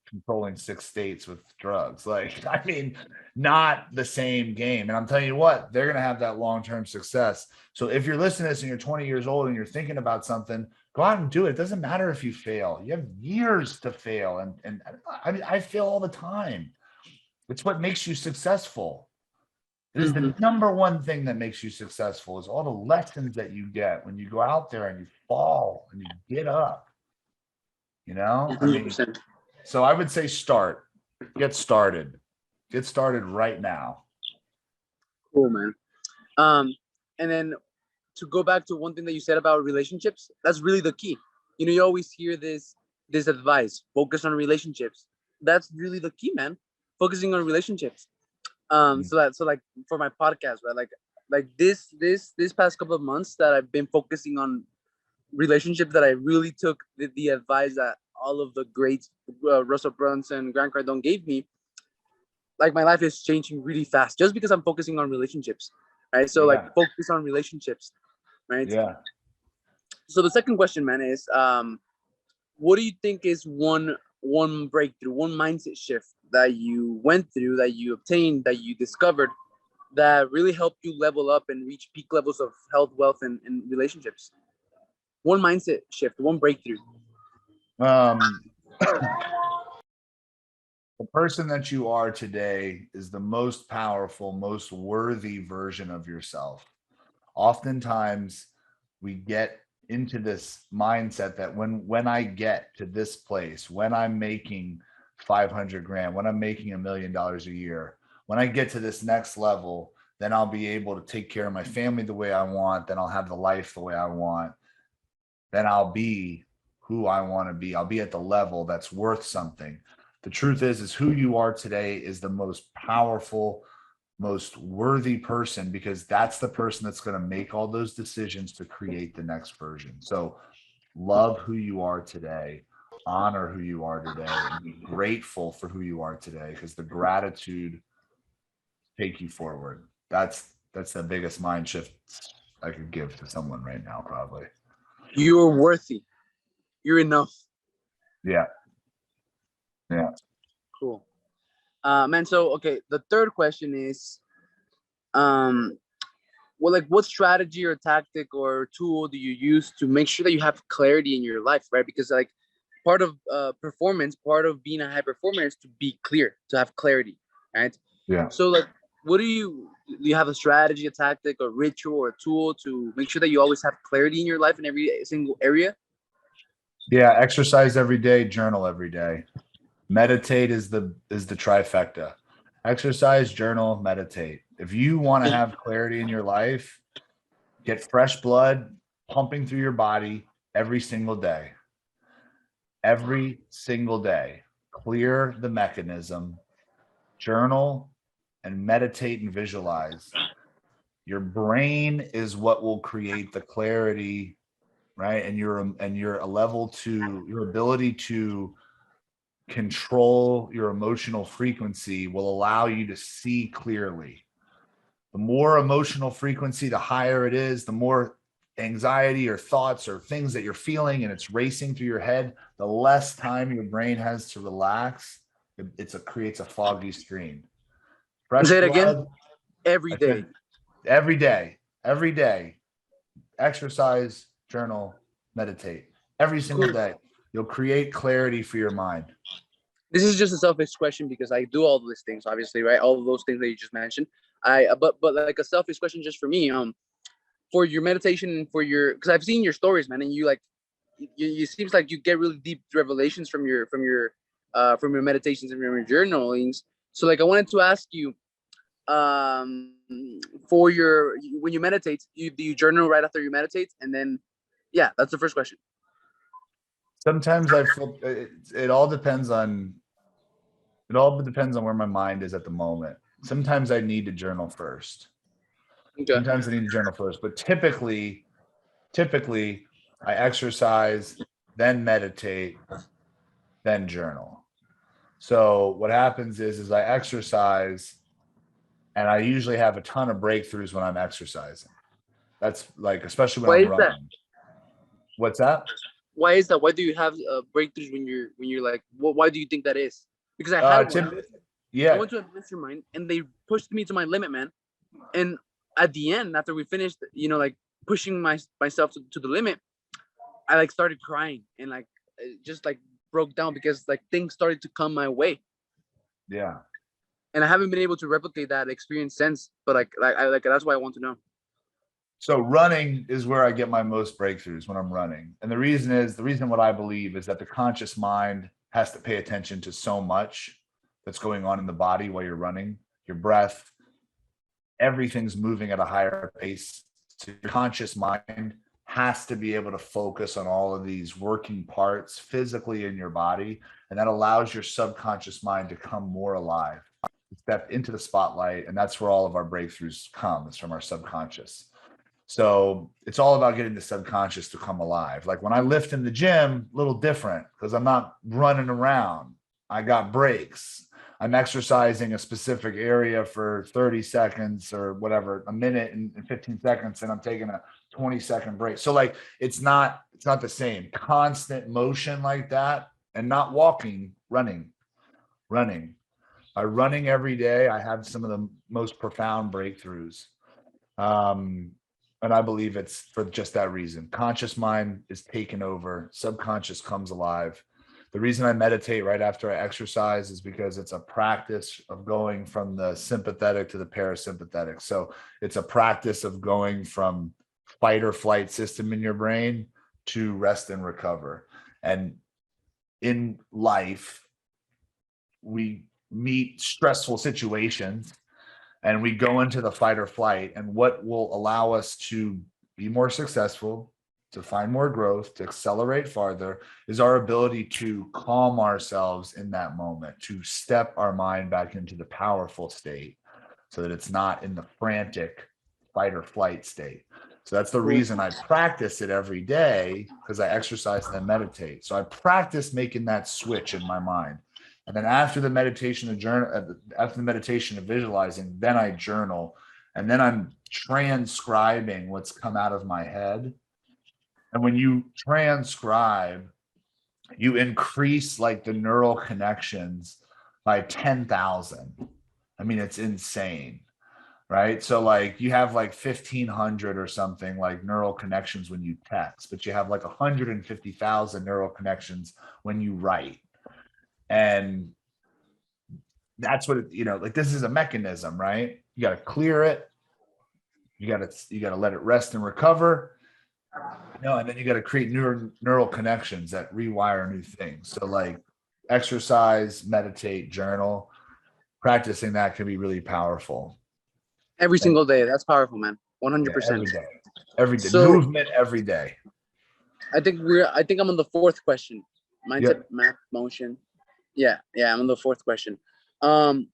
controlling 6 states with drugs. Like, I mean, not the same game. And I'm telling you what, they're going to have that long-term success. So if you're listening to this and you're 20 years old and you're thinking about something, go out and do it. It doesn't matter if you fail. You have years to fail. And I mean, I fail all the time. It's what makes you successful. It is the number one thing that makes you successful is all the lessons that you get when you go out there and you fall and you get up. You know, I mean, so I would say get started right now. Cool, man. And then to go back to one thing that you said about relationships, that's really the key. You know, you always hear this advice, focus on relationships. That's really the key, man. Focusing on relationships. So like for my podcast, right? Like this past couple of months that I've been focusing on relationships, that I really took the advice that all of the greats, Russell Brunson, Grant Cardone gave me. Like my life is changing really fast just because I'm focusing on relationships, right? So like focus on relationships, right? Yeah. So the second question, man, is what do you think is one breakthrough, one mindset shift that you went through, that you obtained, that you discovered, that really helped you level up and reach peak levels of health, wealth, and relationships? One mindset shift, one breakthrough. The person that you are today is the most powerful, most worthy version of yourself. Oftentimes we get into this mindset that when I get to this place, when I'm making 500 grand, when I'm making $1 million a year, when I get to this next level, then I'll be able to take care of my family the way I want. Then I'll have the life the way I want. Then I'll be who I want to be. I'll be at the level that's worth something. The truth is who you are today is the most powerful, most worthy person, because that's the person that's going to make all those decisions to create the next version. So love who you are today, honor who you are today, and be grateful for who you are today, because the gratitude take you forward. That's the biggest mind shift I could give to someone right now, probably. You're worthy. You're enough. Yeah. Cool. Man, so okay, the third question is well, like what strategy or tactic or tool do you use to make sure that you have clarity in your life, right? Because like part of performance, part of being a high performer is to be clear, to have clarity, right? Yeah. So like, what do you have a strategy, a tactic, a ritual, or a tool to make sure that you always have clarity in your life in every single area? Yeah. Exercise every day, journal every day. Meditate is the trifecta. Exercise, journal, meditate. If you want to have clarity in your life, get fresh blood pumping through your body every single day. Every single day. Clear the mechanism, journal, and meditate and visualize. Your brain is what will create the clarity, right? And your ability to control your emotional frequency will allow you to see clearly. The more emotional frequency, the higher it is, the more anxiety or thoughts or things that you're feeling and it's racing through your head, the less time your brain has to relax. It creates a foggy screen. Fresh Say it again. blood. Every day. Every day. Exercise, journal, meditate. Every single day. You'll create clarity for your mind. This is just a selfish question because I do all these things, obviously, right? All of those things that you just mentioned. But like a selfish question just for me, for your meditation, for your, because I've seen your stories, man, and you like, you seems like you get really deep revelations from your meditations and from your journalings. So like, I wanted to ask you, for your, when you meditate, do you journal right after you meditate? And then, yeah, that's the first question. Sometimes I feel it all depends on where my mind is at the moment. Sometimes I need to journal first. Okay. Sometimes I need to journal first, but typically I exercise, then meditate, then journal. So what happens is I exercise and I usually have a ton of breakthroughs when I'm exercising. That's like, especially when Why I'm is that? running. What's that? Why is that? Why do you have breakthroughs when you're like? Why do you think that is? Because I had one. I Yeah. went to a mastermind and they pushed me to my limit, man. And at the end, after we finished, like pushing myself to the limit, I like started crying and like just like broke down because like things started to come my way. Yeah. And I haven't been able to replicate that experience since. But like that's why I want to know. So running is where I get my most breakthroughs, when I'm running. And the reason what I believe is that the conscious mind has to pay attention to so much that's going on in the body while you're running. Your breath, everything's moving at a higher pace. So your conscious mind has to be able to focus on all of these working parts physically in your body. And that allows your subconscious mind to come more alive, step into the spotlight. And that's where all of our breakthroughs come, is from our subconscious. So it's all about getting the subconscious to come alive. Like when I lift in the gym, a little different because I'm not running around. I got breaks. I'm exercising a specific area for 30 seconds or whatever, a minute and 15 seconds, and I'm taking a 20-second break. So like it's not the same. Constant motion like that, and not walking, running. By running every day, I have some of the most profound breakthroughs. And I believe it's for just that reason. Conscious mind is taken over, subconscious comes alive. The reason I meditate right after I exercise is because it's a practice of going from the sympathetic to the parasympathetic. So it's a practice of going from fight or flight system in your brain to rest and recover. And in life, we meet stressful situations and we go into the fight or flight. And what will allow us to be more successful, to find more growth, to accelerate farther, is our ability to calm ourselves in that moment, to step our mind back into the powerful state so that it's not in the frantic fight or flight state. So that's the reason I practice it every day, because I exercise and then meditate. So I practice making that switch in my mind. And then after the meditation of visualizing, then I journal, and then I'm transcribing what's come out of my head. And when you transcribe, you increase like the neural connections by 10,000. I mean, it's insane. right? So like you have like 1,500 or something like neural connections when you text, but you have like 150,000 neural connections when you write. And that's what like this is a mechanism, right? You got to clear it. You got to let it rest and recover. And then you got to create neural connections that rewire new things. So like exercise, meditate, journal, practicing that can be really powerful. Every And single day. That's powerful, man. yeah, 100%. every day, So movement every day. I think I'm on the fourth question. Mindset, Yep. math, motion. Yeah, I'm on the fourth question. Um,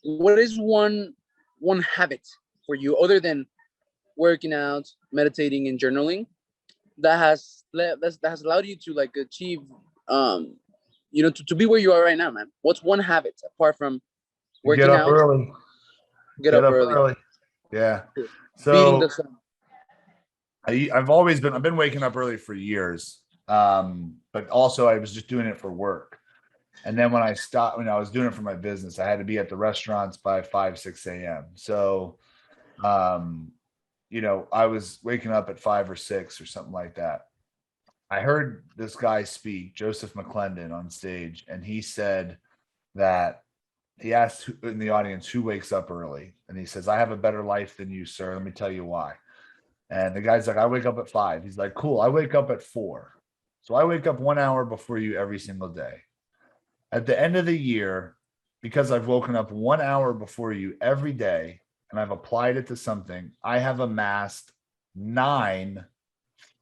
what is one habit for you other than working out, meditating, and journaling that has allowed you to like achieve to be where you are right now, man? What's one habit apart from Get working up out? early. Get Get up up early, early. Yeah. beating the So sun. I've been waking up early for years. But also I was just doing it for work. And then when I stopped, when I was doing it for my business, I had to be at the restaurants by 5, 6 a.m. So, um, I was waking up at 5 or 6 or something like that. I heard this guy speak, Joseph McClendon, on stage, and he said that he asked in the audience who wakes up early. And he says, I have a better life than you, sir. Let me tell you why. And the guy's like, I wake up at 5. He's like, cool. I wake up at 4. So I wake up 1 hour before you every single day. At the end of the year, because I've woken up 1 hour before you every day and I've applied it to something, I have amassed 9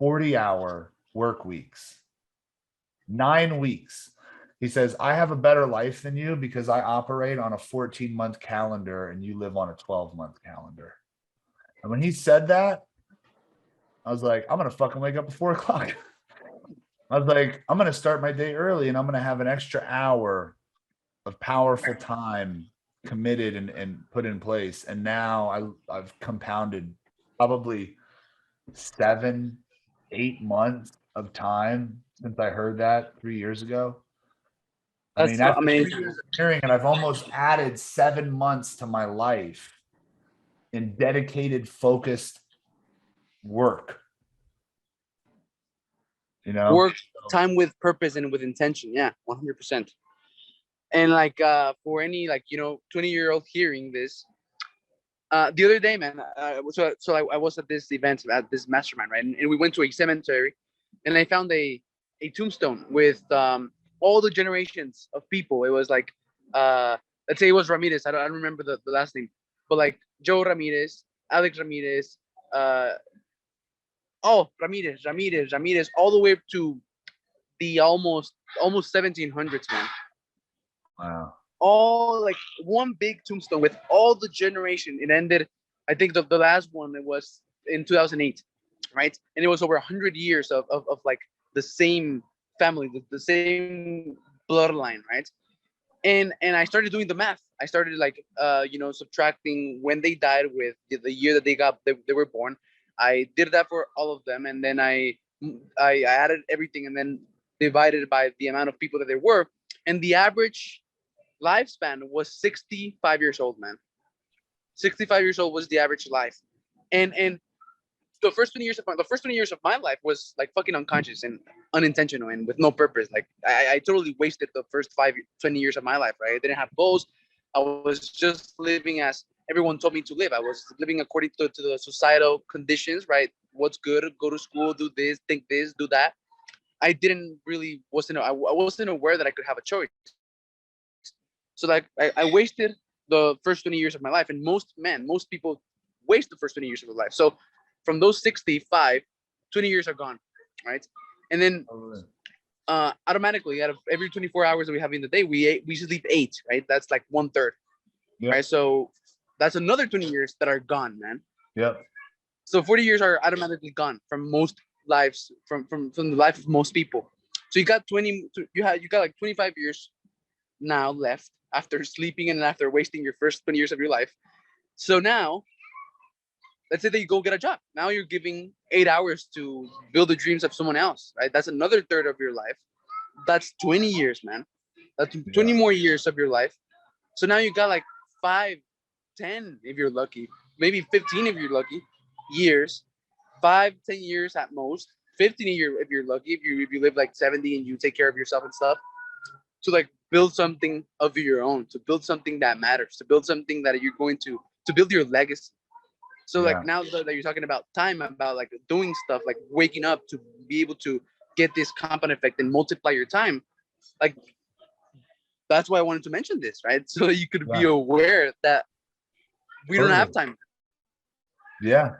40-hour work weeks. 9 weeks. He says, I have a better life than you because I operate on a 14-month calendar and you live on a 12-month calendar. And when he said that, I was like, I'm going to fucking wake up at 4 o'clock. I was like, I'm going to start my day early and I'm going to have an extra hour of powerful time committed and put in place. And now I've compounded probably 7, 8 months of time since I heard that 3 years ago. I mean, That's after 3 amazing. years of hearing it, I've almost added 7 months to my life in dedicated, focused work. Work time with purpose and with intention. Yeah, 100%. And like for any 20-year-old hearing this, the other day, man, I was at this event at this mastermind, right? And we went to a cemetery, and I found a tombstone with all the generations of people. It was like let's say it was Ramirez. I don't remember the last name, but like Joe Ramirez, Alex Ramirez, Ramirez, all the way up to the almost 1700s, man. Wow. All like one big tombstone with all the generation. It ended, I think the last one, it was in 2008, right? And it was over 100 years of like the same family, the same bloodline, right? And I started doing the math. I started like subtracting when they died with the year that they were born. I did that for all of them, and then I added everything and then divided by the amount of people that there were, and the average lifespan was 65 years old, man. 65 years old was the average life. And the first 20 years of my life was like fucking unconscious and unintentional and with no purpose. Like I totally wasted the first 20 years of my life, right? I didn't have goals. I was just living as everyone told me to live. I was living according to the societal conditions, right? What's good, go to school, do this, think this, do that. I wasn't aware that I could have a choice. So like I wasted the first 20 years of my life, and most people waste the first 20 years of their life. So from those 65, 20 years are gone, right? And then automatically, out of every 24 hours that we have in the day, we sleep 8, right? That's like 1/3, Yep. right? So that's another 20 years that are gone, man. Yep. So 40 years are automatically gone from most lives, from the life of most people. So you got like 25 years now left after sleeping and after wasting your first 20 years of your life. So now, let's say that you go get a job. Now you're giving 8 hours to build the dreams of someone else, right? That's another third of your life. That's 20 years, man. That's 20 more years of your life. So now you got like 5, 10, if you're lucky, maybe 15 if you're lucky, years, 5-10 years at most, 15 a year if you're lucky, if you live like 70 and you take care of yourself and stuff, to like build something of your own, to build something that matters, to build something that you're going to build your legacy. So like Yeah. now that you're talking about time, about like doing stuff, like waking up to be able to get this compound effect and multiply your time, like that's why I wanted to mention this, right? So that you could be Yeah. aware that we don't have Totally. time. Yeah.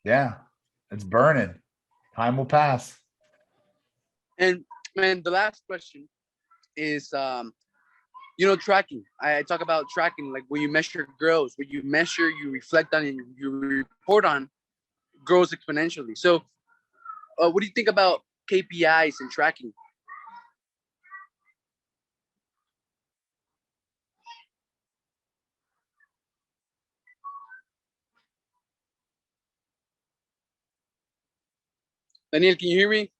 Yeah. It's burning. Time will pass. And man, the last question is tracking. I talk about tracking, like when you measure grows, when you measure, you reflect on, and you report on, grows exponentially. So what do you think about KPIs and tracking? Daniel, can you hear me?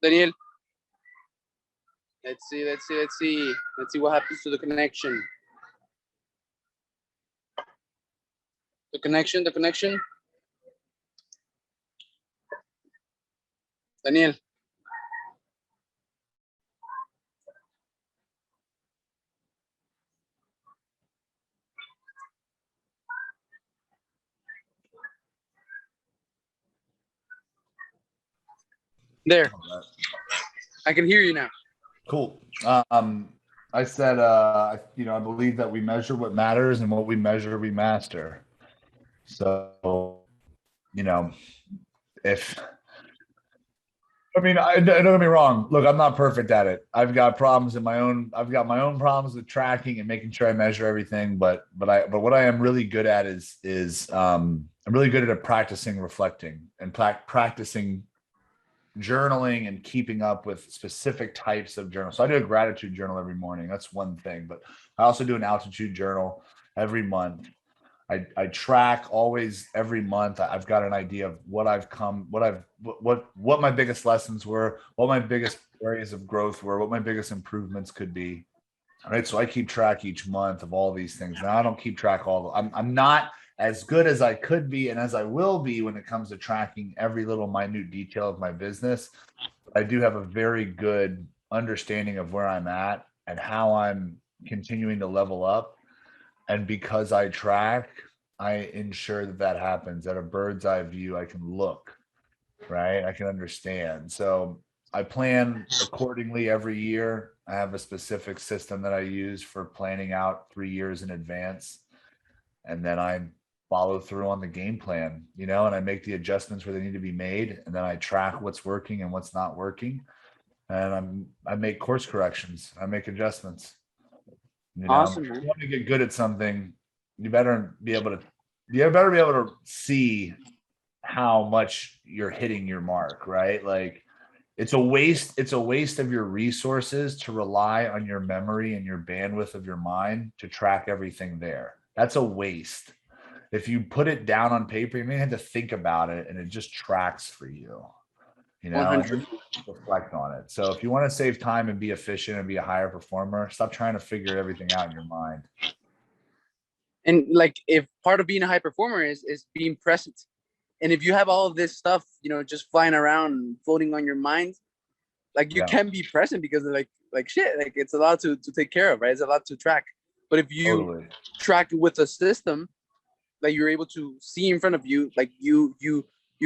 Daniel, let's see what happens to the connection. The connection. Daniel. There. I can hear you now. Cool. I said, I believe that we measure what matters, and what we measure, we master. So, if don't get me wrong. Look, I'm not perfect at it. I've got problems in my own. I've got my own problems with tracking and making sure I measure everything. But what I am really good at is I'm really good at practicing reflecting and practicing journaling and keeping up with specific types of journals. So I do a gratitude journal every morning. That's one thing. But I also do an altitude journal every month. I track always every month. I've got an idea of what I've come, what my biggest lessons were, what my biggest areas of growth were, what my biggest improvements could be. All right. So I keep track each month of all these things. Now I don't keep track I'm not as good as I could be and as I will be when it comes to tracking every little minute detail of my business. I do have a very good understanding of where I'm at and how I'm continuing to level up. And because I track, I ensure that happens at a bird's eye view. I can look, right? I can understand. So I plan accordingly every year. I have a specific system that I use for planning out 3 years in advance. And then I follow through on the game plan, and I make the adjustments where they need to be made. And then I track what's working and what's not working. And I make course corrections. I make adjustments. Awesome, If man. you want to get good at something, you better be able to see how much you're hitting your mark, right? Like it's a waste of your resources to rely on your memory and your bandwidth of your mind to track everything there. That's a waste. If you put it down on paper, you may have to think about it and it just tracks for you, and 100. then reflect on it. So if you want to save time and be efficient and be a higher performer, stop trying to figure everything out in your mind. And like, if part of being a high performer is being present, and if you have all of this stuff, just flying around and floating on your mind, like you can be present because like shit, like it's a lot to take care of, right? It's a lot to track. But if you track with a system that you're able to see in front of you, like you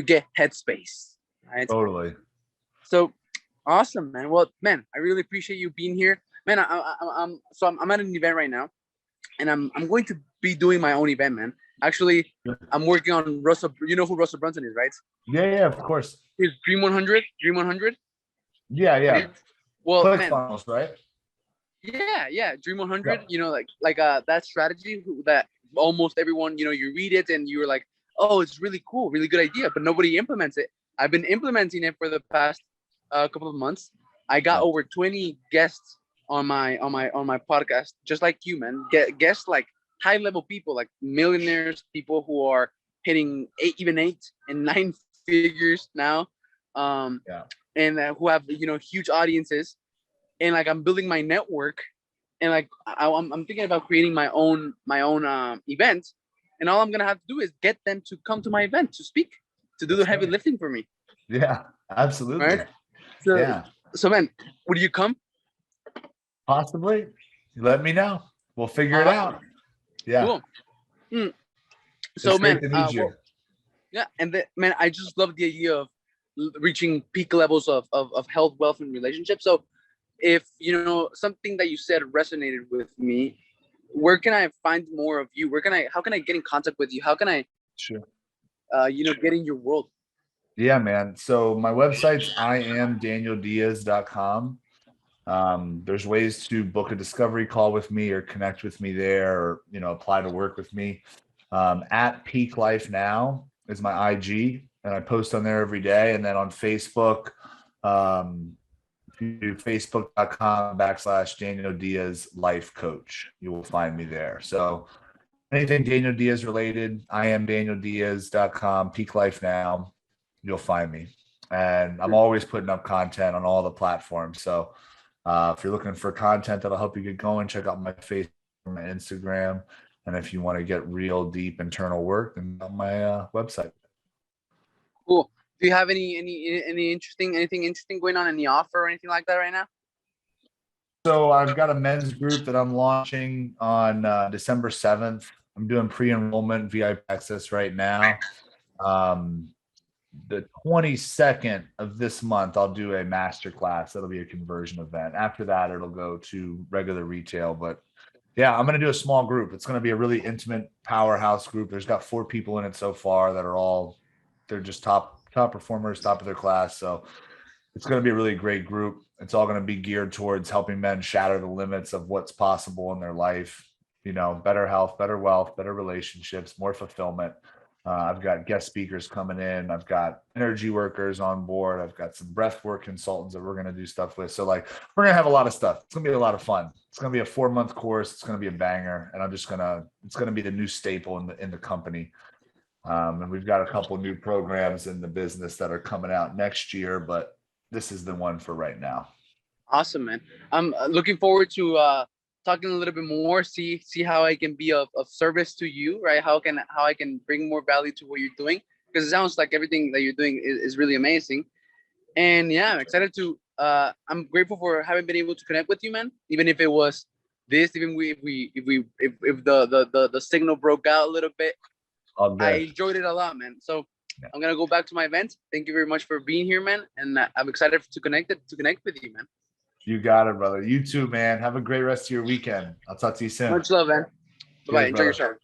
get headspace, right? Totally. So awesome, man. Well, man, I really appreciate you being here, man. I'm at an event right now, and I'm going to be doing my own event, man. Actually, I'm working on Russell. You know who Russell Brunson is, right? Yeah, of course. He's Dream 100. Dream 100. Yeah. Well, Click man. funnels, right? Yeah. Dream 100. Like that strategy that almost everyone, you read it and you're like, oh, it's really cool, really good idea, but nobody implements it. I've been implementing it for the past couple of months. I got over 20 guests on my podcast, just like you, man. Guests like high level people, like millionaires, people who are hitting 8 and 9 figures now, Yeah. and who have huge audiences, and like I'm building my network, and like I'm thinking about creating my own event, and all I'm gonna have to do is get them to come to my event to speak, to do the heavy lifting for me. Yeah, absolutely. Right. So, Yeah. So man, would you come? Possibly. Let me know. We'll figure it out. Yeah. Cool. So It's man, great to meet you. yeah, and man, I just love the idea of reaching peak levels of health, wealth, and relationships. So if something that you said resonated with me, where can I find more of you? How can I get in contact with you? How can I Sure. get in your world? Yeah, man. So my website's iamdanieldiaz.com. There's ways to book a discovery call with me or connect with me there, or apply to work with me. At Peak Life Now is my IG, and I post on there every day. And then on Facebook, if you do facebook.com/Daniel Diaz Life Coach, you will find me there. So anything Daniel Diaz related, iamdanieldiaz.com, Peak Life Now, you'll find me. And I'm always putting up content on all the platforms. So if you're looking for content that'll help you get going, check out my Facebook, my Instagram. And if you want to get real deep internal work, then on my website. Cool. Do you have anything interesting going on, any offer or anything like that right now? So I've got a men's group that I'm launching on December 7th. I'm doing pre-enrollment VIP access right now. The 22nd of this month, I'll do a masterclass. That'll be a conversion event. After that, it'll go to regular retail. But yeah, I'm going to do a small group. It's going to be a really intimate powerhouse group. There's got 4 people in it so far that are they're just top performers, top of their class. So it's going to be a really great group. It's all going to be geared towards helping men shatter the limits of what's possible in their life. Better health, better wealth, better relationships, more fulfillment. I've got guest speakers coming in. I've got energy workers on board. I've got some breath work consultants that we're going to do stuff with. So we're going to have a lot of stuff. It's going to be a lot of fun. It's going to be a 4-month course. It's going to be a banger. And it's going to be the new staple in the company. And we've got a couple new programs in the business that are coming out next year, but this is the one for right now. Awesome, man. I'm looking forward to talking a little bit more, see how I can be of service to you, right? How I can bring more value to what you're doing, because it sounds like everything that you're doing is really amazing. And yeah, I'm excited to I'm grateful for having been able to connect with you, man. Even if it was this, even if the signal broke out a little bit, I enjoyed it a lot, man. So yeah. I'm gonna go back to my event. Thank you very much for being here, man. And I'm excited to connect with you, man. You got it, brother. You too, man. Have a great rest of your weekend. I'll talk to you soon. Much love, man. Bye-bye. Enjoy your show.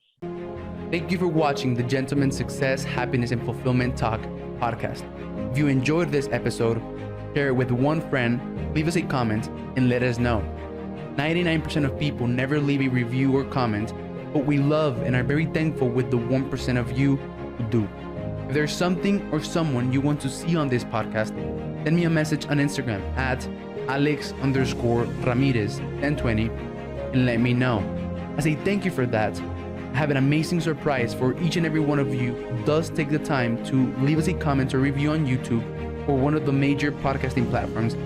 Thank you for watching the Gentleman Success, Happiness, and Fulfillment Talk podcast. If you enjoyed this episode, share it with one friend, leave us a comment, and let us know. 99% of people never leave a review or comment, but we love and are very thankful with the 1% of you who do. If there's something or someone you want to see on this podcast, send me a message on Instagram at Alex_Ramirez1020 and let me know. As a thank you for that, I have an amazing surprise for each and every one of you who does take the time to leave us a comment or review on YouTube or one of the major podcasting platforms